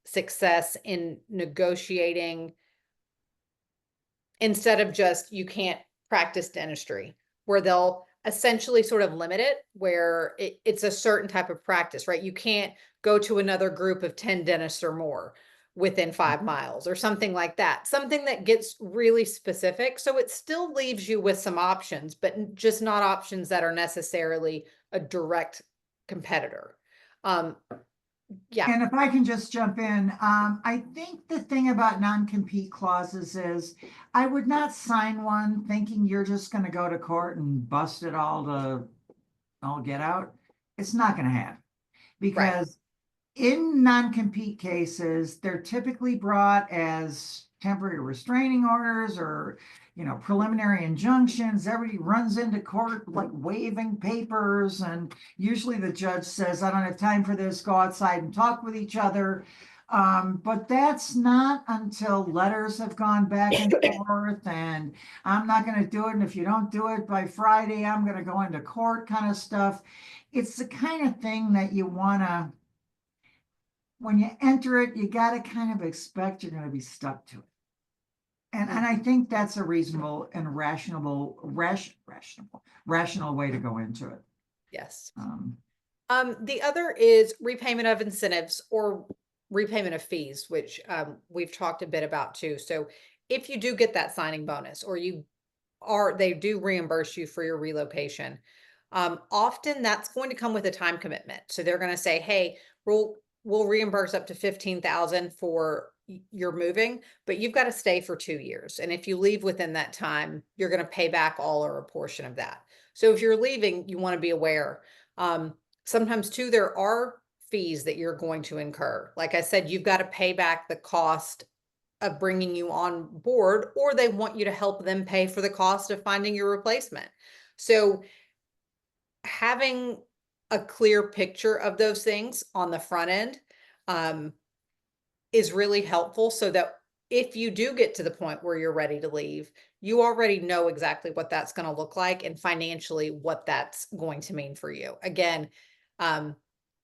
success in negotiating instead of just you can't practice dentistry, where they'll essentially sort of limit it, where it's a certain type of practice, right? You can't go to another group of 10 dentists or more within 5 miles or something like that. Something that gets really specific. So it still leaves you with some options, but just not options that are necessarily a direct competitor. Yeah. And if I can just jump in, I think the thing about non-compete clauses is I would not sign one thinking you're just going to go to court and bust it all get out. It's not going to happen because in non-compete cases, they're typically brought as temporary restraining orders or, preliminary injunctions. Everybody runs into court like waving papers, and usually the judge says, I don't have time for this, go outside and talk with each other. But that's not until letters have gone back and forth, and I'm not going to do it. And if you don't do it by Friday, I'm going to go into court kind of stuff. It's the kind of thing that you want to, when you enter it, you got to kind of expect you're going to be stuck to it. And I think that's a reasonable and rational way to go into it. Yes. The other is repayment of incentives or repayment of fees, which we've talked a bit about too. So if you do get that signing bonus or they do reimburse you for your relocation, often that's going to come with a time commitment. So they're going to say, hey, we'll reimburse up to $15,000 for your moving, but you've got to stay for 2 years. And if you leave within that time, you're going to pay back all or a portion of that. So if you're leaving, you want to be aware. Sometimes too, there are fees that you're going to incur. Like I said, you've got to pay back the cost of bringing you on board, or they want you to help them pay for the cost of finding your replacement. So having a clear picture of those things on the front end is really helpful, so that if you do get to the point where you're ready to leave, you already know exactly what that's going to look like and financially what that's going to mean for you. Again,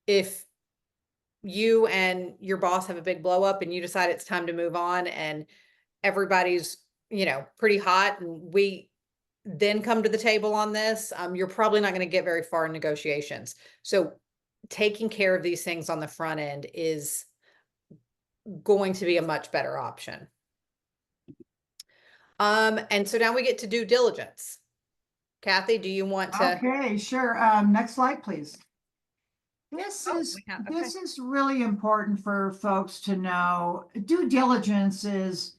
if you and your boss have a big blow up and you decide it's time to move on and everybody's, pretty hot, and we then come to the table on this, you're probably not going to get very far in negotiations. So taking care of these things on the front end is going to be a much better option. And so now we get to due diligence. Kathy, do you want to? Okay, sure. Next slide, please. This is really important for folks to know. Due diligence is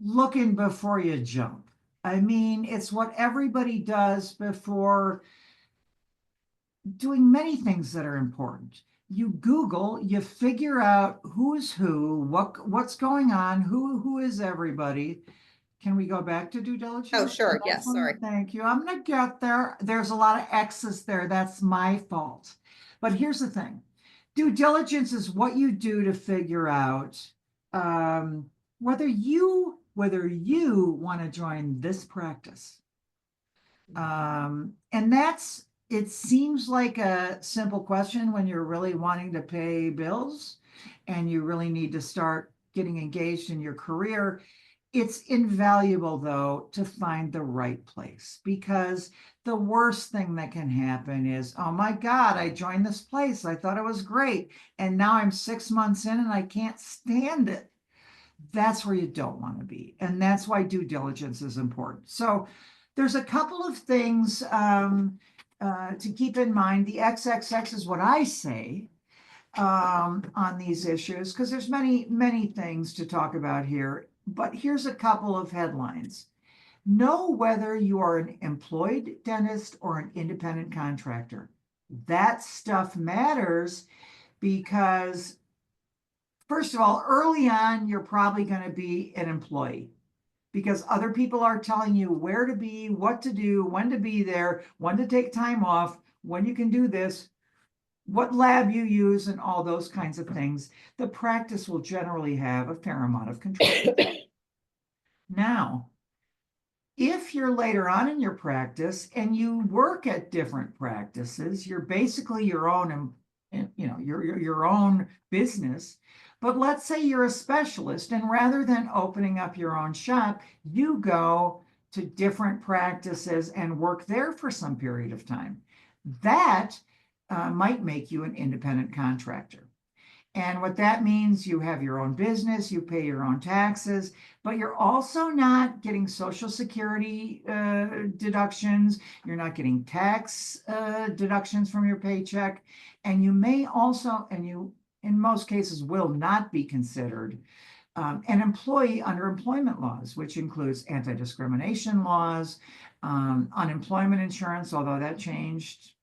looking before you jump. I mean, it's what everybody does before doing many things that are important. You Google, you figure out who's who, what's going on, who is everybody. Can we go back to due diligence? Oh, sure. Yes, sorry. Thank you. I'm going to get there. There's a lot of X's there. That's my fault. But here's the thing. Due diligence is what you do to figure out whether you want to join this practice. And it seems like a simple question when you're really wanting to pay bills and you really need to start getting engaged in your career. It's invaluable, though, to find the right place, because the worst thing that can happen is, oh my God, I joined this place. I thought it was great. And now I'm 6 months in and I can't stand it. That's where you don't want to be. And that's why due diligence is important. So there's a couple of things to keep in mind. The XXX is what I say on these issues, because there's many things to talk about here. But here's a couple of headlines. Know whether you are an employed dentist or an independent contractor. that stuff matters because, first of all, early on, you're probably going to be an employee because other people are telling you where to be, what to do, when to be there, when to take time off, when you can do this, what lab you use, and all those kinds of things. The practice will generally have a fair amount of control. Now, if you're later on in your practice and you work at different practices, you're basically your own, your own business. But let's say you're a specialist, and rather than opening up your own shop, you go to different practices and work there for some period of time. That might make you an independent contractor. And what that means, you have your own business, you pay your own taxes, but you're also not getting Social Security deductions. You're not getting tax deductions from your paycheck. And you may also, and you in most cases will not be considered an employee under employment laws, which includes anti-discrimination laws, unemployment insurance, although that changed.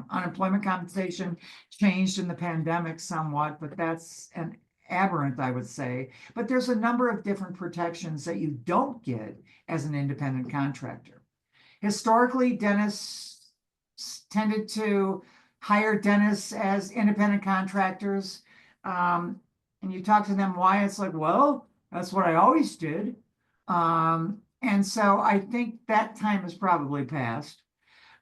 Unemployment compensation changed in the pandemic somewhat, but that's an aberrant, I would say. But there's a number of different protections that you don't get as an independent contractor. Historically, dentists tended to hire dentists as independent contractors. And you talk to them why, it's like, well, that's what I always did. And so I think that time has probably passed.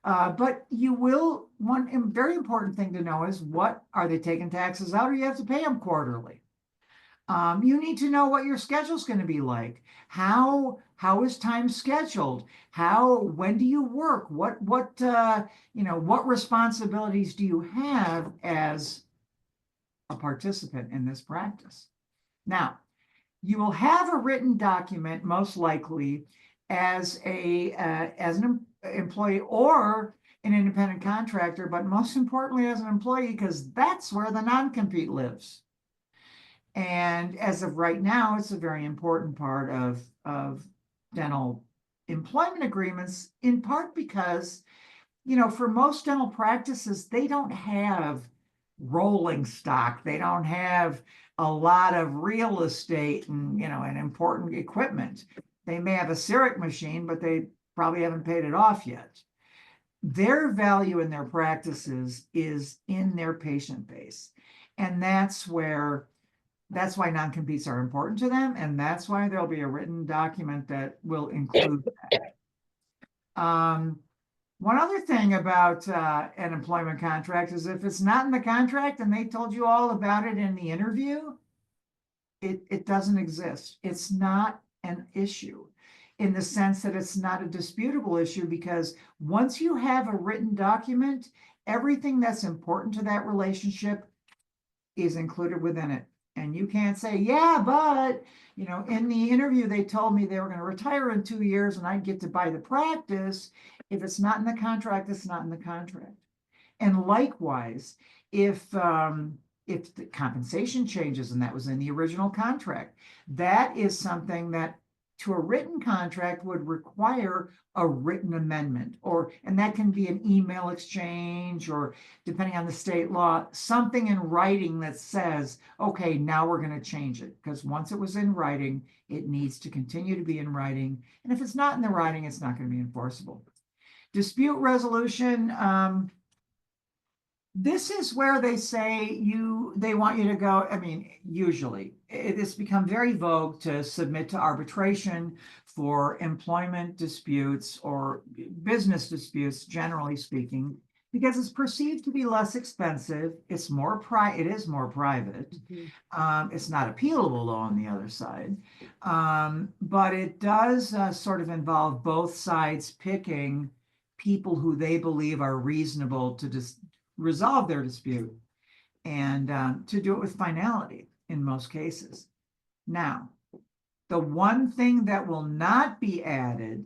But you will, one very important thing to know is, what are they taking taxes out, or you have to pay them quarterly? You need to know what your schedule is going to be like. How is time scheduled? When do you work? What responsibilities do you have as a participant in this practice? Now, you will have a written document, most likely, as an employee or an independent contractor, but most importantly as an employee, because that's where the non-compete lives. And as of right now, it's a very important part of dental employment agreements, in part because, for most dental practices, they don't have rolling stock. They don't have a lot of real estate and important equipment. They may have a CEREC machine, but they probably haven't paid it off yet. Their value in their practices is in their patient base. And that's why non-competes are important to them. And that's why there'll be a written document that will include that. One other thing about an employment contract is, if it's not in the contract and they told you all about it in the interview, it doesn't exist. It's not an issue, in the sense that it's not a disputable issue, because once you have a written document, everything that's important to that relationship is included within it. And you can't say, yeah, but, in the interview, they told me they were going to retire in 2 years and I'd get to buy the practice. If it's not in the contract, it's not in the contract. And likewise, if the compensation changes, and that was in the original contract, that is something that, to a written contract, would require a written amendment, and that can be an email exchange, or, depending on the state law, something in writing that says, okay, now we're going to change it, because once it was in writing, it needs to continue to be in writing. And if it's not in the writing, it's not going to be enforceable. Dispute resolution. This is where they say they want you to go. I mean, usually it's become very vogue to submit to arbitration for employment disputes or business disputes, generally speaking, because it's perceived to be less expensive. It is more private. It's not appealable, though, on the other side. But it does sort of involve both sides picking people who they believe are reasonable to resolve their dispute, and to do it with finality in most cases. Now, the one thing that will not be added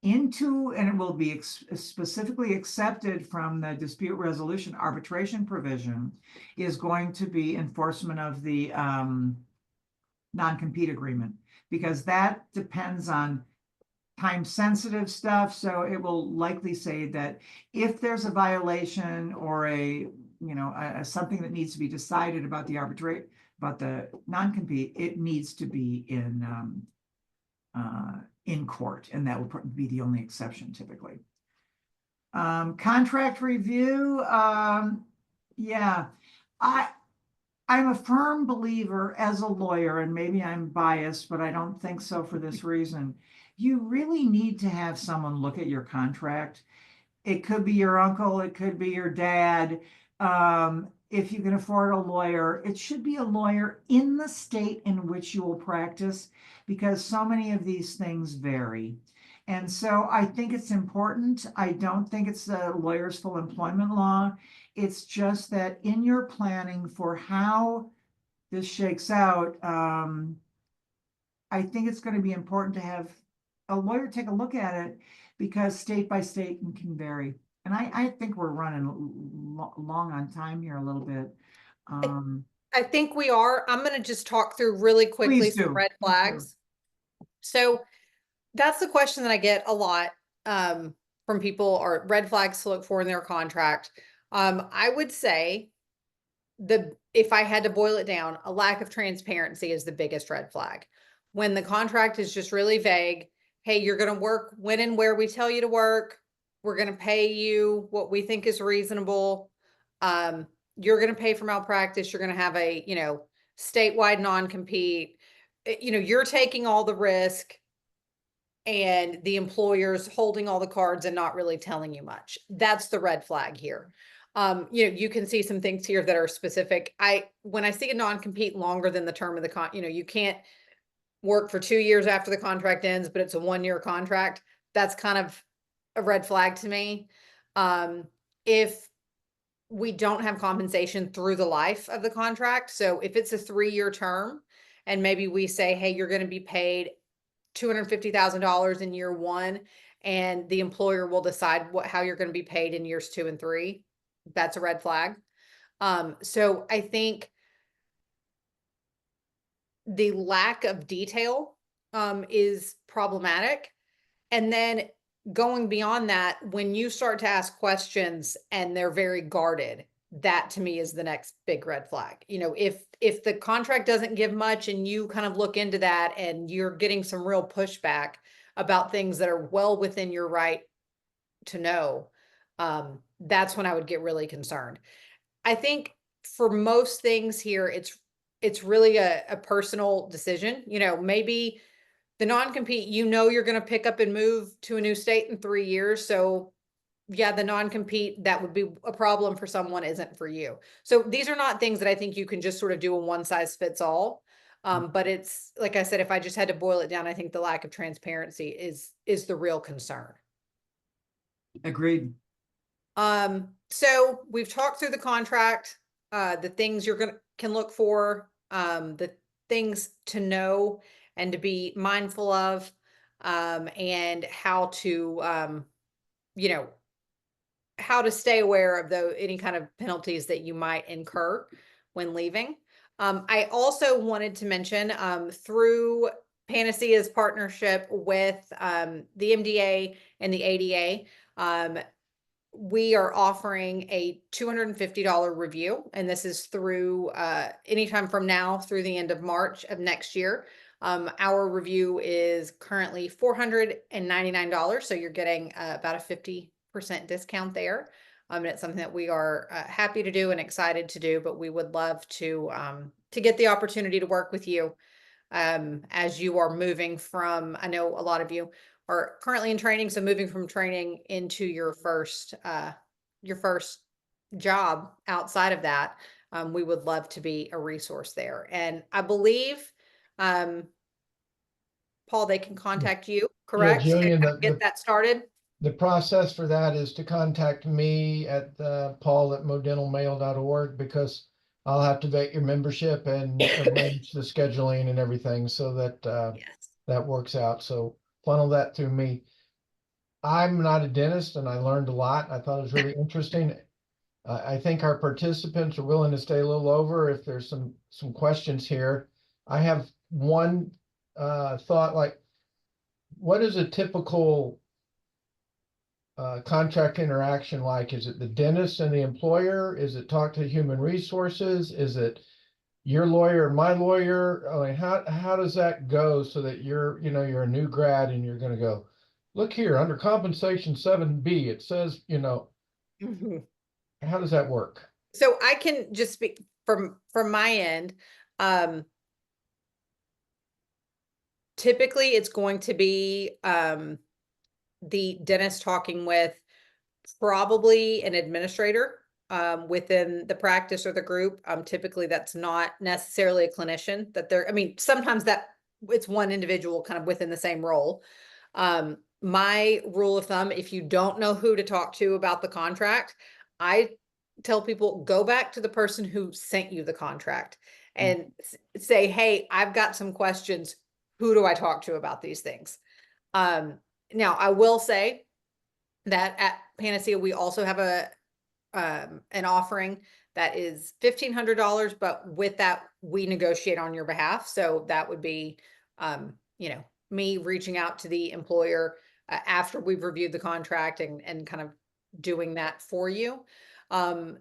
into, and it will be specifically accepted from the dispute resolution arbitration provision, is going to be enforcement of the non-compete agreement, because that depends on time sensitive stuff. So it will likely say that if there's a violation or something that needs to be decided about the non-compete, it needs to be in court, and that will be the only exception typically. Contract review. Yeah, I'm a firm believer as a lawyer, and maybe I'm biased, but I don't think so for this reason. You really need to have someone look at your contract. It could be your uncle, it could be your dad. If you can afford a lawyer, it should be a lawyer in the state in which you will practice, because so many of these things vary. And so I think it's important. I don't think it's the lawyer's full employment law. It's just that in your planning for how this shakes out, I think it's going to be important to have a lawyer take a look at it, because state by state can vary. And I think we're running long on time here a little bit. I think we are. I'm going to just talk through really quickly Please some do. red Please do. flags. So that's the question that I get a lot from people, are red flags to look for in their contract. I would say if I had to boil it down, a lack of transparency is the biggest red flag. When the contract is just really vague, hey, you're going to work when and where we tell you to work. We're going to pay you what we think is reasonable. You're going to pay for malpractice. You're going to have a, statewide non-compete. You're taking all the risk, and the employer's holding all the cards and not really telling you much. That's the red flag here. You can see some things here that are specific. When I see a non-compete longer than the term of the you can't work for 2 years after the contract ends, but it's a 1-year contract. That's kind of a red flag to me. If we don't have compensation through the life of the contract, so if it's a 3-year term and maybe we say, hey, you're going to be paid $250,000 in year 1, and the employer will decide how you're going to be paid in years 2 and 3, that's a red flag. So I think the lack of detail is problematic. And then going beyond that, when you start to ask questions and they're very guarded, that to me is the next big red flag. If the contract doesn't give much and you kind of look into that and you're getting some real pushback about things that are well within your right to know, that's when I would get really concerned. I think for most things here, it's really a personal decision. Maybe the non-compete, you're going to pick up and move to a new state in 3 years. So yeah, the non-compete, that would be a problem for someone, isn't for you. So these are not things that I think you can just sort of do a one size fits all. But it's, like I said, if I just had to boil it down, I think the lack of transparency is the real concern. Agreed. So we've talked through the contract, the things can look for, the things to know and to be mindful of, and how to, how to stay aware of any kind of penalties that you might incur when leaving. I also wanted to mention, through Panacea's partnership with the MDA and the ADA, we are offering a $250 review, and this is through anytime from now through the end of March of next year. Our review is currently $499, so you're getting about a 50% discount there. And it's something that we are happy to do and excited to do, but we would love to get the opportunity to work with you as you are moving from, I know a lot of you are currently in training, so moving from training into your first job outside of that, we would love to be a resource there. And I believe, Paul, they can contact you, correct? Yeah, Jillian, and get that started. The process for that is to contact me at paul@modentalmail.org, because I'll have to vet your membership and arrange the scheduling and everything so that Yes. that works out. So funnel that through me. I'm not a dentist, and I learned a lot. I thought it was really interesting. I think our participants are willing to stay a little over if there's some questions here. I have one thought, like, what is a typical contract interaction like? Is it the dentist and the employer? Is it talk to human resources? Is it your lawyer and my lawyer? I mean, how does that go so that you're a new grad and you're going to go, look here, under compensation 7B, it says, Mhm. how does that work? So I can just speak from my end. Typically it's going to be the dentist talking with probably an administrator within the practice or the group. Typically that's not necessarily a clinician that I mean, sometimes that it's one individual kind of within the same role. My rule of thumb, if you don't know who to talk to about the contract, I tell people go back to the person who sent you the contract and say, hey, I've got some questions. Who do I talk to about these things? Now I will say that at Panacea, we also have an offering that is $1,500, but with that, we negotiate on your behalf. So that would be, me reaching out to the employer after we've reviewed the contract and kind of doing that for you.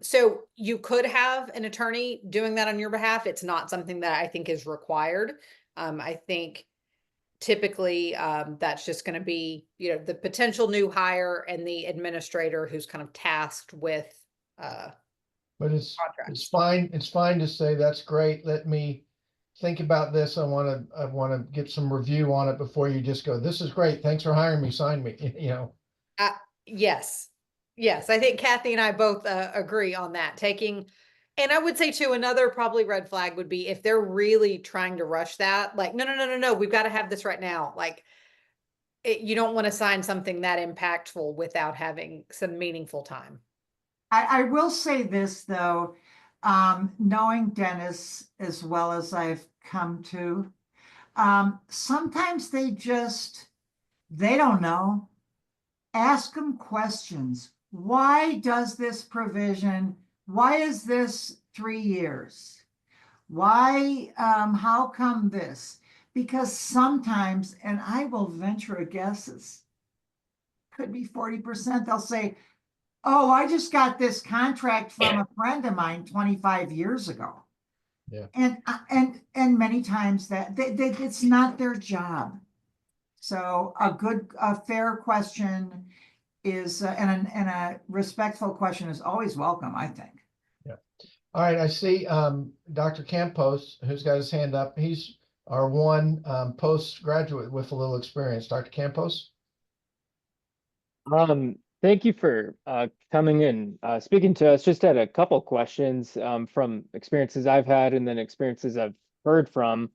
So you could have an attorney doing that on your behalf. It's not something that I think is required. I think typically that's just going to be the potential new hire and the administrator who's kind of tasked with But it's contracts. fine. It's fine to say that's great. Let me think about this. I want to get some review on it before you just go, this is great. Thanks for hiring me. Sign me, Yes, I think Cathy and I both agree on that. And I would say too, another probably red flag would be if they're really trying to rush that, like, no, we've got to have this right now. Like, you don't want to sign something that impactful without having some meaningful time. I will say this though, knowing dentists as well as I've come to, sometimes they don't know. Ask them questions. Why does this provision, why is this 3 years? Why, how come this? Because sometimes, and I will venture a guess, it's could be 40%, they'll say, oh, I just got this contract from a friend of mine 25 years ago. Yeah. And many times that it's not their job. So a fair question is, and a respectful question is always welcome, I think. Yeah. All right. I see Dr. Campos, who's got his hand up. He's our one postgraduate with a little experience. Dr. Campos. Thank you for coming and speaking to us. Just had a couple questions from experiences I've had and then experiences I've heard from.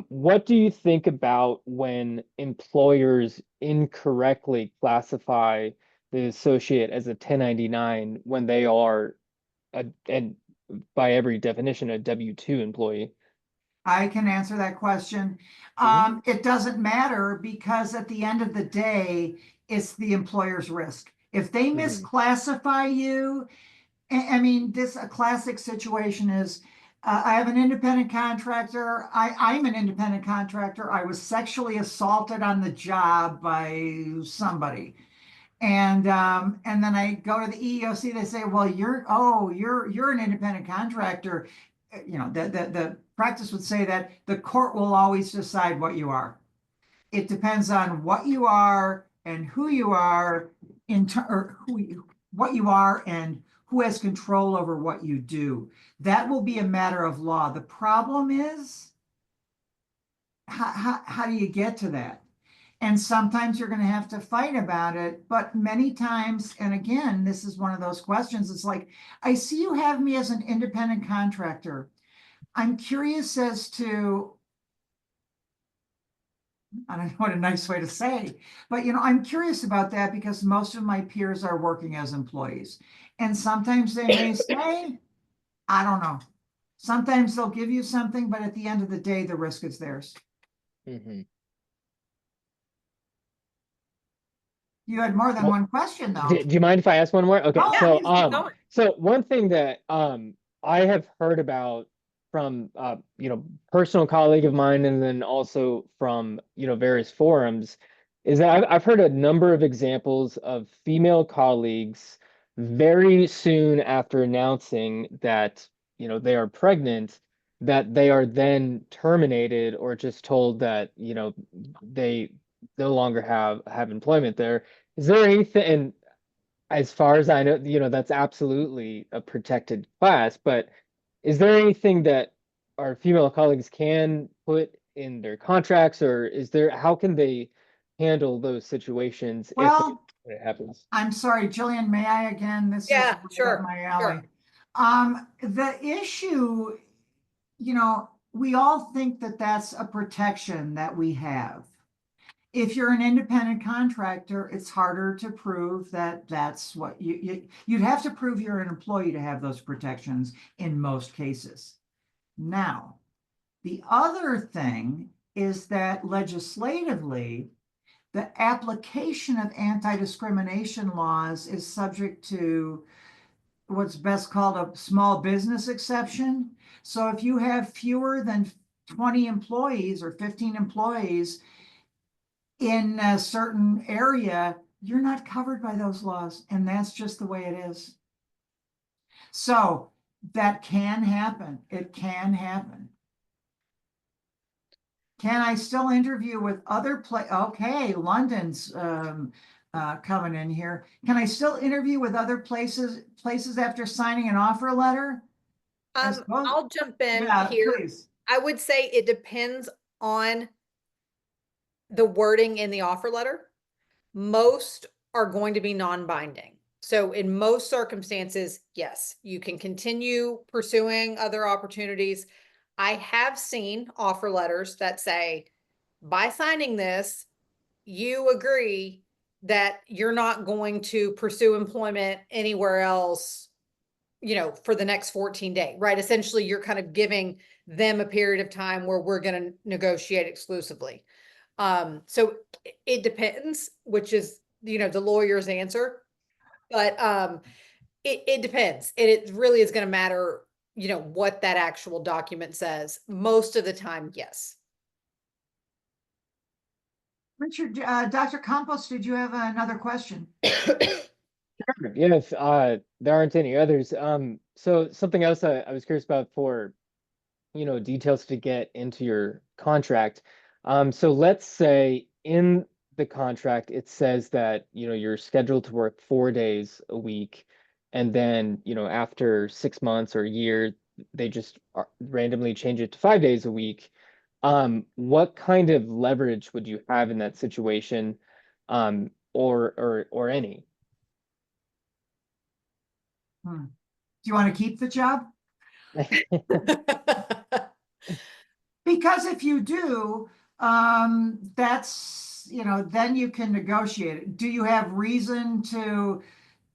What do you think about when employers incorrectly classify the associate as a 1099 when they are, and by every definition, a W-2 employee? I can answer that question. It doesn't matter because at the end of the day, it's the employer's risk. If they misclassify you, I mean, a classic situation is, I have an independent contractor. I'm an independent contractor. I was sexually assaulted on the job by somebody. And then I go to the EEOC, they say, well, you're an independent contractor. The practice would say that the court will always decide what you are. It depends on what you are and who you are what you are and who has control over what you do. That will be a matter of law. The problem is, how do you get to that? And sometimes you're going to have to fight about it, but many times, and again, this is one of those questions, it's like, I see you have me as an independent contractor. I'm curious as to, I don't know what a nice way to say, but I'm curious about that because most of my peers are working as employees. And sometimes they may say, I don't know. Sometimes they'll give you something, but at the end of the day, the risk is theirs. You had more than one question though. Do you mind if I ask one more? Okay, Oh, so yeah, keep going. so one thing that I have heard about from personal colleague of mine, and then also from various forums, is that I've heard a number of examples of female colleagues very soon after announcing that they are pregnant, that they are then terminated or just told that they no longer have employment there. Is there anything, and as far as I know, that's absolutely a protected class, but is there anything that our female colleagues can put in their contracts, or how can they handle those situations if Well, it happens? I'm sorry, Jillian, may I again? This is Yeah, right up sure, my alley. sure. The issue, we all think that that's a protection that we have. If you're an independent contractor, it's harder to prove that that's what you'd have to prove you're an employee to have those protections in most cases. Now, the other thing is that legislatively, the application of anti-discrimination laws is subject to what's best called a small business exception. So if you have fewer than 20 employees or 15 employees in a certain area, you're not covered by those laws, and that's just the way it is. So that can happen. It can happen. Can I still interview with other Okay, London's coming in here. Can I still interview with other places after signing an offer letter? I'll jump in Yeah, here. please. I would say it depends on the wording in the offer letter. Most are going to be non-binding. So in most circumstances, yes, you can continue pursuing other opportunities. I have seen offer letters that say, by signing this, you agree that you're not going to pursue employment anywhere else, for the next 14 days, right? Essentially, you're kind of giving them a period of time where we're going to negotiate exclusively. So it depends, which is, the lawyer's answer, but it depends. And it really is going to matter, what that actual document says. Most of the time, yes. Richard, Dr. Campos, did you have another question? Yeah, if there aren't any others. So something else I was curious about for details to get into your contract. So let's say in the contract it says that you're scheduled to work 4 days a week, and then after 6 months or a year they just randomly change it to 5 days a week. What kind of leverage would you have in that situation, or any? Do you want to keep the job? Because if you do, that's, then you can negotiate it. Do you have reason to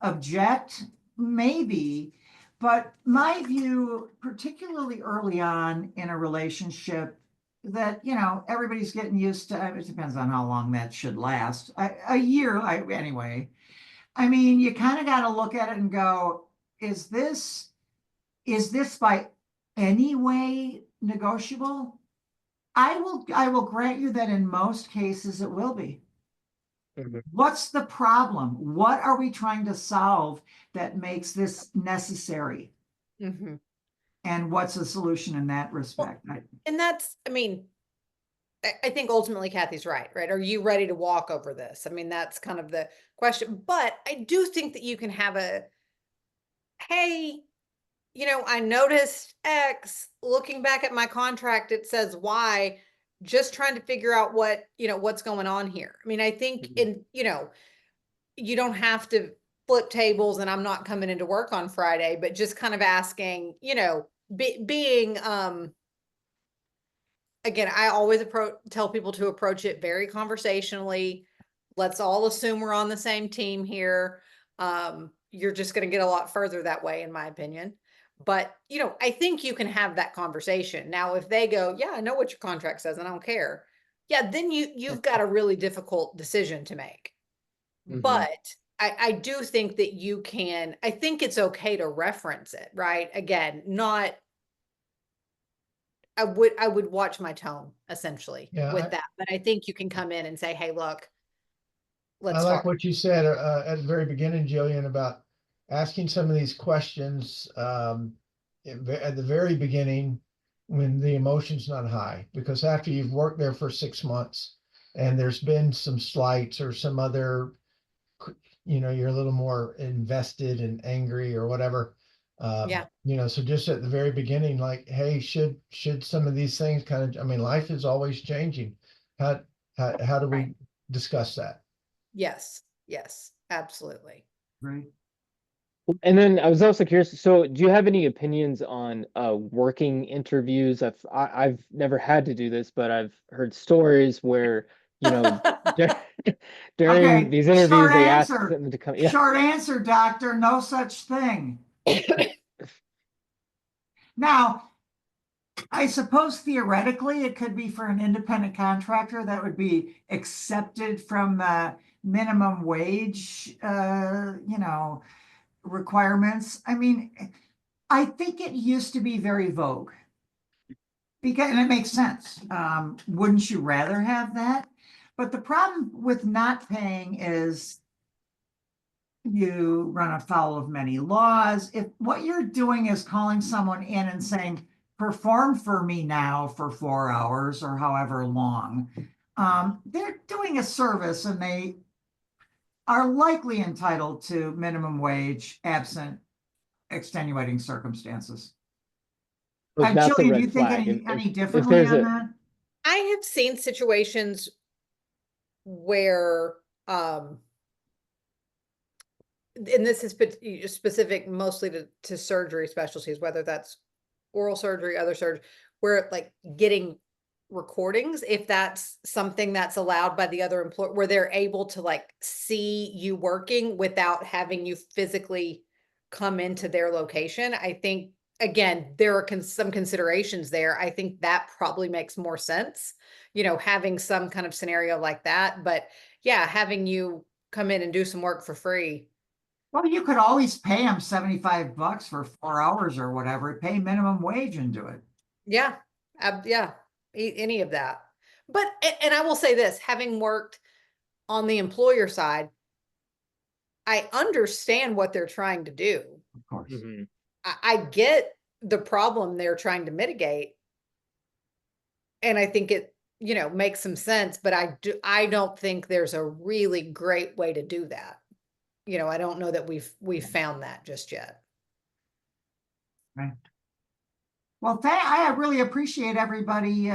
object? Maybe. But my view, particularly early on in a relationship, that, everybody's getting used to, it depends on how long that should last. A year, anyway. I mean, you kind of got to look at it and go, is this by any way negotiable? I will grant you that in most cases it will be. Mhm. What's the problem? What are we trying to solve that makes this necessary? Mm-hmm. And what's the solution in that respect? And that's, I think ultimately Cathy's right? Are you ready to walk over this? That's kind of the question. But I do think that you can have hey, I noticed X, looking back at my contract, it says Y, just trying to figure out what's going on here. I think you don't have to flip tables and I'm not coming into work on Friday, but just kind of asking, being, again, I always tell people to approach it very conversationally. Let's all assume we're on the same team here. You're just going to get a lot further that way, in my opinion. But, I think you can have that conversation. Now, if they go, yeah, I know what your contract says and I don't care. Yeah, then you've got a really difficult decision to make. Mhm. But I do think that I think it's okay to reference it, right? Again, not I would watch my tone essentially Yeah, with that, but I think you can come in and say, hey, look, I let's like talk. what you said at the very beginning, Jillian, about asking some of these questions at the very beginning when the emotion's not high, because after you've worked there for 6 months and there's been some slights or some other, you're a little more invested and angry or whatever. Yeah. So just at the very beginning, like, hey, should some of these things I mean, life is always changing. How do we Right. discuss that? Yes, yes, absolutely. Great. And then I was also curious, so do you have any opinions on working interviews? I've never had to do this, but I've heard stories where, dur- during Okay, these short interviews they ask answer. them to come. Yeah. Short answer, doctor, no such thing. Now, I suppose theoretically it could be for an independent contractor that would be accepted from minimum wage, requirements. I mean, I think it used to be very vogue. Because, and it makes sense. Wouldn't you rather have that? But the problem with not paying is you run afoul of many laws. If what you're doing is calling someone in and saying, perform for me now for 4 hours or however long, they're doing a service and they are likely entitled to minimum wage absent extenuating circumstances. But that's a Jillian, do red you think flag. any If differently there's on a, that? I have seen situations where, and this is specific mostly to surgery specialties, whether that's oral surgery, other surgery, where like getting recordings, if that's something that's allowed by the other employer, where they're able to like see you working without having you physically come into their location. I think, again, there are some considerations there. I think that probably makes more sense, having some kind of scenario like that. But yeah, having you come in and do some work for free. Well, you could always pay them $75 for 4 hours or whatever, pay minimum wage and do it. Yeah, yeah, any of that. But and I will say this, having worked on the employer side, I understand what they're trying to do. Of course. Mhm. I get the problem they're trying to mitigate, and I think it, makes some sense. But I don't think there's a really great way to do that. I don't know that we've found that just yet. Right. Well, I really appreciate everybody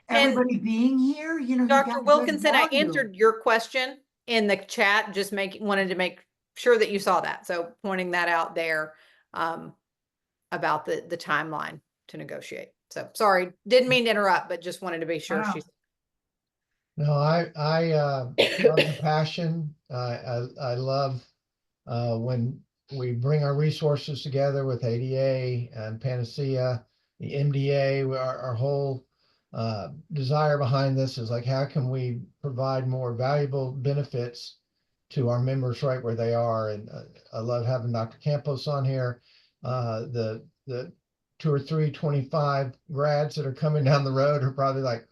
being here. You Dr. got good Wilkinson, I value. answered your question in the chat, just wanted to make sure that you saw that. So pointing that out there, about the timeline to negotiate. So sorry, didn't mean to interrupt, but just wanted to be sure Wow. she's. No, I love the passion. I love when we bring our resources together with ADA and Panacea, the MDA. Our whole desire behind this is like, how can we provide more valuable benefits to our members right where they are? And I love having Dr. Campos on here. The 2 or 3 25 grads that are coming down the road are probably like,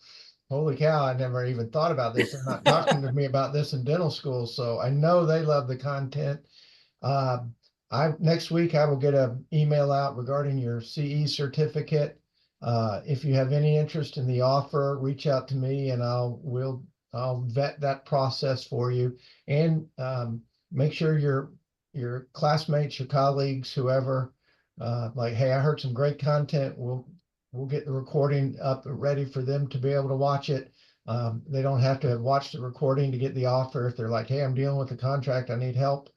holy cow, I never even thought about this. They're not talking to me about this in dental school. So I know they love the content. Next week I will get an email out regarding your CE certificate. If you have any interest in the offer, reach out to me and I'll vet that process for you, and make sure your classmates, your colleagues, whoever, like, hey, I heard some great content. We'll get the recording up and ready for them to be able to watch it. They don't have to have watched the recording to get the offer. If they're like, hey, I'm dealing with a contract, I need help,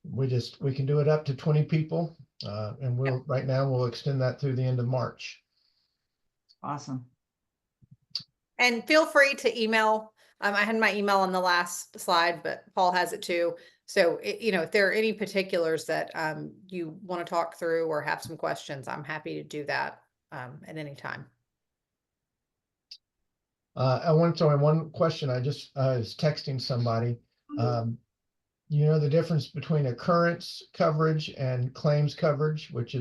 we can do it up to 20 people. And right now we'll extend that through the end of March. Awesome. And feel free to email. I had my email on the last slide, but Paul has it too. So, if there are any particulars that you want to talk through or have some questions, I'm happy to do that at any time. I want to throw in one question. I was texting somebody. The difference between occurrence coverage and claims coverage, which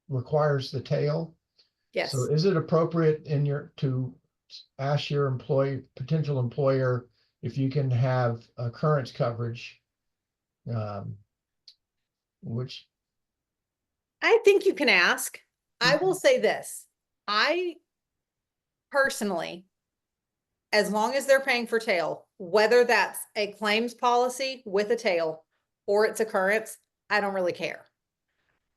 requires the tail. Yes. So is it appropriate to ask your potential employer if you can have occurrence coverage? Which, I think you can ask. I will say this. I personally, as long as they're paying for tail, whether that's a claims policy with a tail or it's occurrence, I don't really care.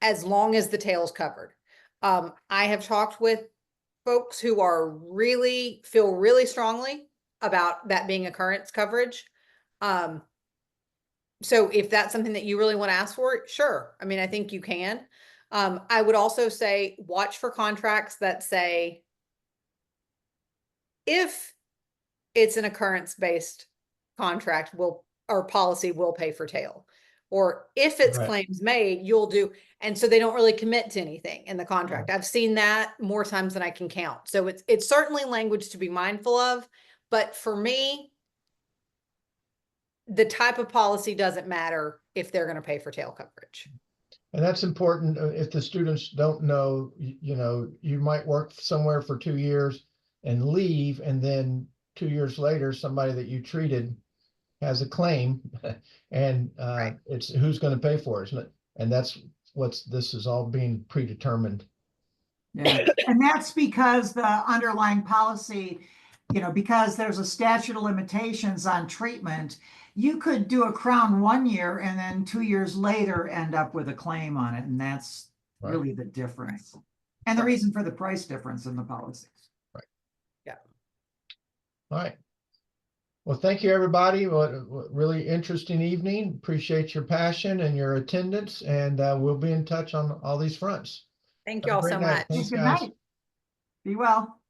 As long as the tail's covered. I have talked with folks who feel really strongly about that being occurrence coverage. So if that's something that you really want to ask for, sure. I mean, I think you can. I would also say watch for contracts that say if it's an occurrence-based contract, or policy will pay for tail. Or if it's Right. claims made, you'll do, and so they don't really commit to anything in the contract. I've seen that more times than I can count. So it's certainly language to be mindful of, but for me, the type of policy doesn't matter if they're going to pay for tail coverage. and that's important if the students don't know, you might work somewhere for 2 years and leave, and then 2 years later, somebody that you treated has a claim and Right. it's who's going to pay for it. And that's this is all being predetermined. Yeah, and that's because the underlying policy, because there's a statute of limitations on treatment, you could do a crown 1 year and then 2 years later end up with a claim on it. And that's Right. really the difference. And the Right. reason for the price difference in the policies. All right. Well, thank you, everybody. What really interesting evening. Appreciate your passion and your attendance, and we'll be in touch on all these fronts. Thank Have you a all great so night. much. Thanks, Good guys. night. Be well.